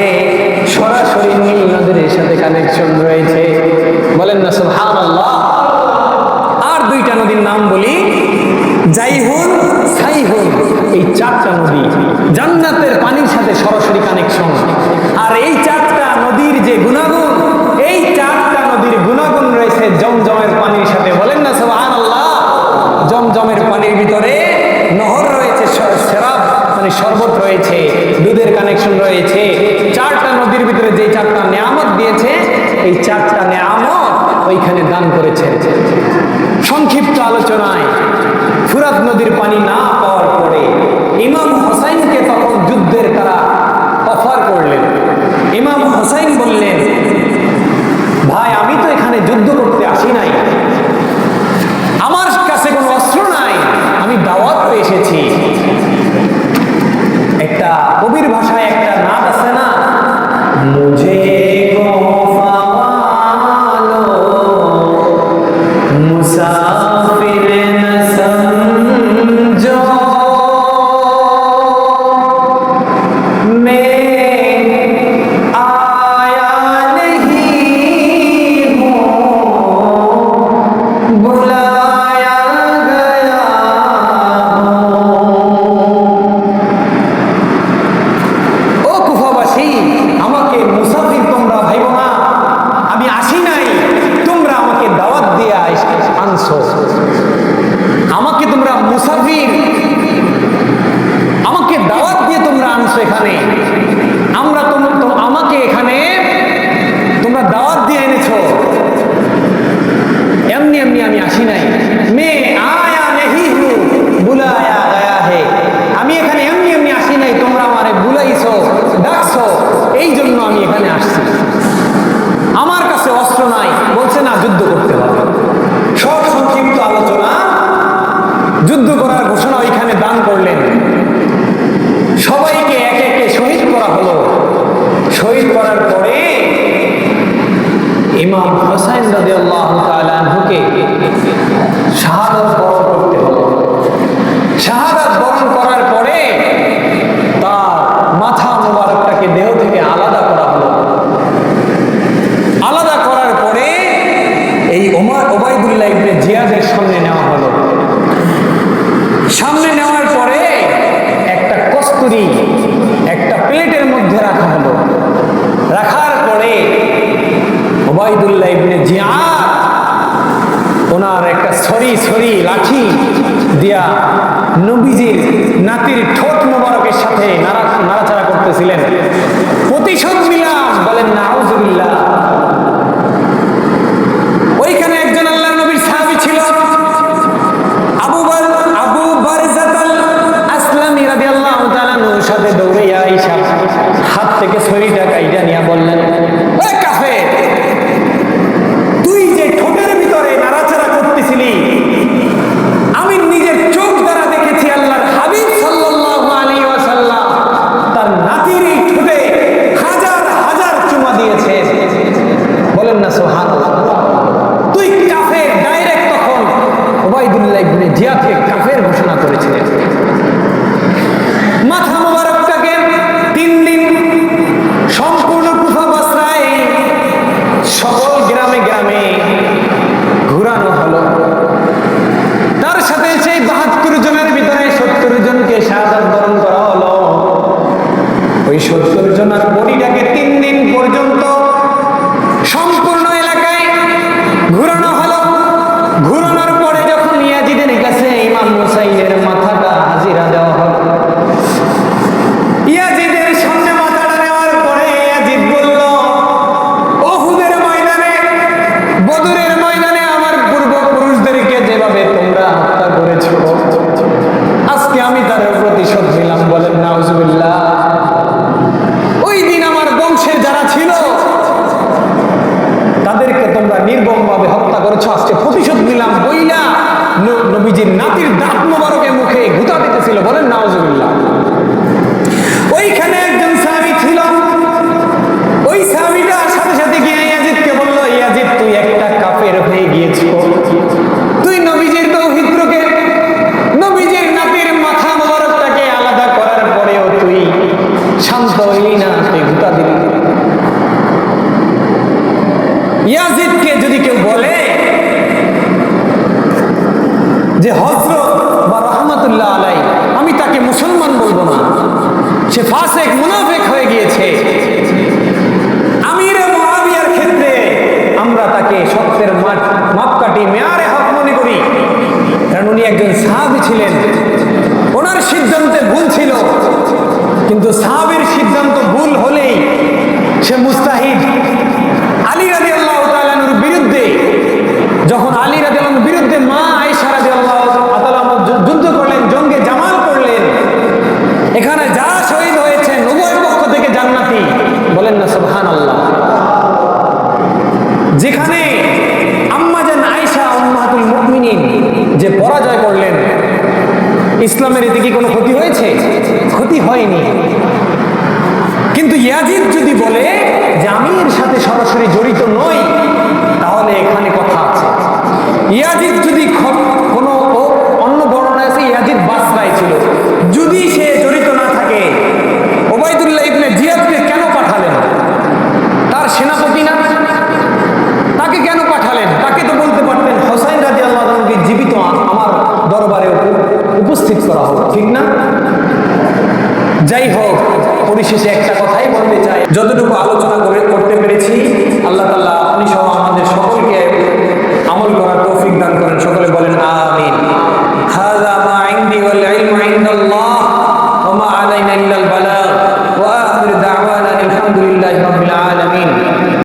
সরাসরি নীল নদীর সাথে কানেকশন রয়েছে। বলেন না সুবহানাল্লাহ। আর দুইটা নদীর নাম বলি, জাইহুন, সাইহুন। এই চারটা নদী জান্নাতের পানির সাথে সরাসরি কানেকশন। আর এই চারটা নদীর যে গুণাগুণ, এই চারটা নদীর গুণাগুণ রয়েছে জমজমের পানির সাথে। বলেন না সুবহানাল্লাহ। জমজমের পানির ভিতরে নহর রয়েছে, সেরাব মানে শরবত রয়েছে, দুধের কানেকশন রয়েছে। চারটা নদীর ভিতরে যে চারটা নেয়ামত দিয়েছে, এই চারটা নেয়ামত ওইখানে দান করেছে। সংক্ষিপ্ত আলোচনায়, ফুরাত নদীর পানি না পাওয়ার পরে ইমাম হোসাইনকে তখন যুদ্ধের তারা অফার করলেন। ইমাম হোসাইন বললেন, ভাই আমি তো এখানে যুদ্ধ করতে আসি নাই, আমার কাছে কোনো অস্ত্র নাই, আমি দাওয়াত পেয়ে এসেছি। একটা কবির ভাষায় একটা নাদ আছে না, মুঝে মুসাফির ন সমঝো মে আয়া नहीं हूँ, बुलाया गया हूँ। ও কুফাবাসী, আমাকে মুসাফির তোমরা ভাইব না, আমি আসি নাই, তোমরা আমাকে দাওয়াত দিয়ে আনছো, আমাকে তোমরা মুসাফির, আমাকে দাওয়াত দিয়ে তোমরা আনছো এখানে, আমাকে এখানে তোমরা দাওয়াত দিয়ে এনেছো, এমনি এমনি আমি আসি নাই। মে আয়া নেহি হু, বুলায়া গয়া হে। আমি এখানে এমনি এমনি আসি নাই, তোমরা আমারে বুলাইছো, ডাকছো, এই জন্য আমি এখানে আসছি। আমার কাছে অস্ত্র নাই, বলছে না যুদ্ধ করতে হবে। সব সংক্ষিপ্ত আলোচনা, যুদ্ধ করার ঘোষণা ওইখানে দান করলেন। সবাইকে একে একে শহীদ করা হলো। শহীদ করার পরে ইমাম হোসাইন রাদিয়াল্লাহু তাআলা আনহুকে শাহাদাত বরণ করতে হলো। শাহাদাত বরণ করার পরে তার মাথা মুবারকটাকে দেহ থেকে আলাদা করা হলো। আলাদা করার পরে এই ওবায়দুল্লাহ ইবনে জিয়াদের সামনে নেওয়া হলো। সামনে নেওয়ার পরে একটা কস্তুরি একটা প্লেটের মধ্যে রাখা হলো। রাখার পরে ওবায়দুল্লাহ ইবনে জিয়াদ ওনার একটা ছড়ি লাঠি দিয়া নবীজির নাতির ঠোঁট মোবারকের সাথে নাড়াচাড়া করতেছিলেন। প্রতিশোধ নিলাম, বলেন নাউজুবিল্লাহ। ওইখানে একজন আল্লাহর নবীর সাহাবী ছিল, আবু বারজা ইয়াজিদকে যদি কেউ বলে যে হযরত বা রাহমাতুল্লাহ আলাই, আমি তাকে মুসলমান বলবো না, সে ফাসিক মুনাফিক হয়ে গিয়েছে। আমিরে মুআবিয়ার ক্ষেত্রে আমরা তাকে সত্যের মাপকাঠি মেয়ারে হক মনে করি, কারণ উনি একজন সাহাবী ছিলেন। ওনার সিদ্ধান্তে ভুল ছিল, কিন্তু সাহাবীর সিদ্ধান্ত ভুল হলেই সে মুস্তাহিদ। আলী রাদিয়াল্লাহু তাআলা আনহুর বিরুদ্ধে, যখন আলী রাদিয়াল্লাহু আনহুর বিরুদ্ধে মা আয়েশা রাদিয়াল্লাহু তাআলা যুদ্ধ করলেন, জঙ্গে জামাল করলেন, এখানে যা শহীদ হয়েছেন উভয় পক্ষ থেকে জান্নাতি, বলেন না সুবহানাল্লাহ। যেখানে আম্মা জান আয়েশা উম্মাহাতুল মুমিনিন যে পরাজয় করলেন, ইসলামের এতে কি কোনো ক্ষতি হয়েছে? ক্ষতি হয়নি। কিন্তু ইয়াজিদ যদি বলে যে আমি এর সাথে সরাসরি জড়িত নই, তাহলে এখানে কথা আছে। ইয়াজিদ যদি কোনো অন্য বর্ণনা আছে ইয়াজিদ বাসরায় ছিল, যদি সে জড়িত না থাকে, ওবাইদুল্লাহ ইবনে জিয়াদকে কেন পাঠালেন? তার সেনাপতি না, তাকে কেন পাঠালেন? তাকে তো বলতে পারতেন হোসাইন রাদিয়াল্লাহু আনহুকে জীবিত আমার দরবারে উপস্থিত করা হোক, ঠিক না? যাই হোক, পরিশেষে একটা কথাই বলতে চাই, যতটুকু আলোচনা করতে পেরেছি, আল্লাহ তাআলা আপনি সহ আমাদের সকলকে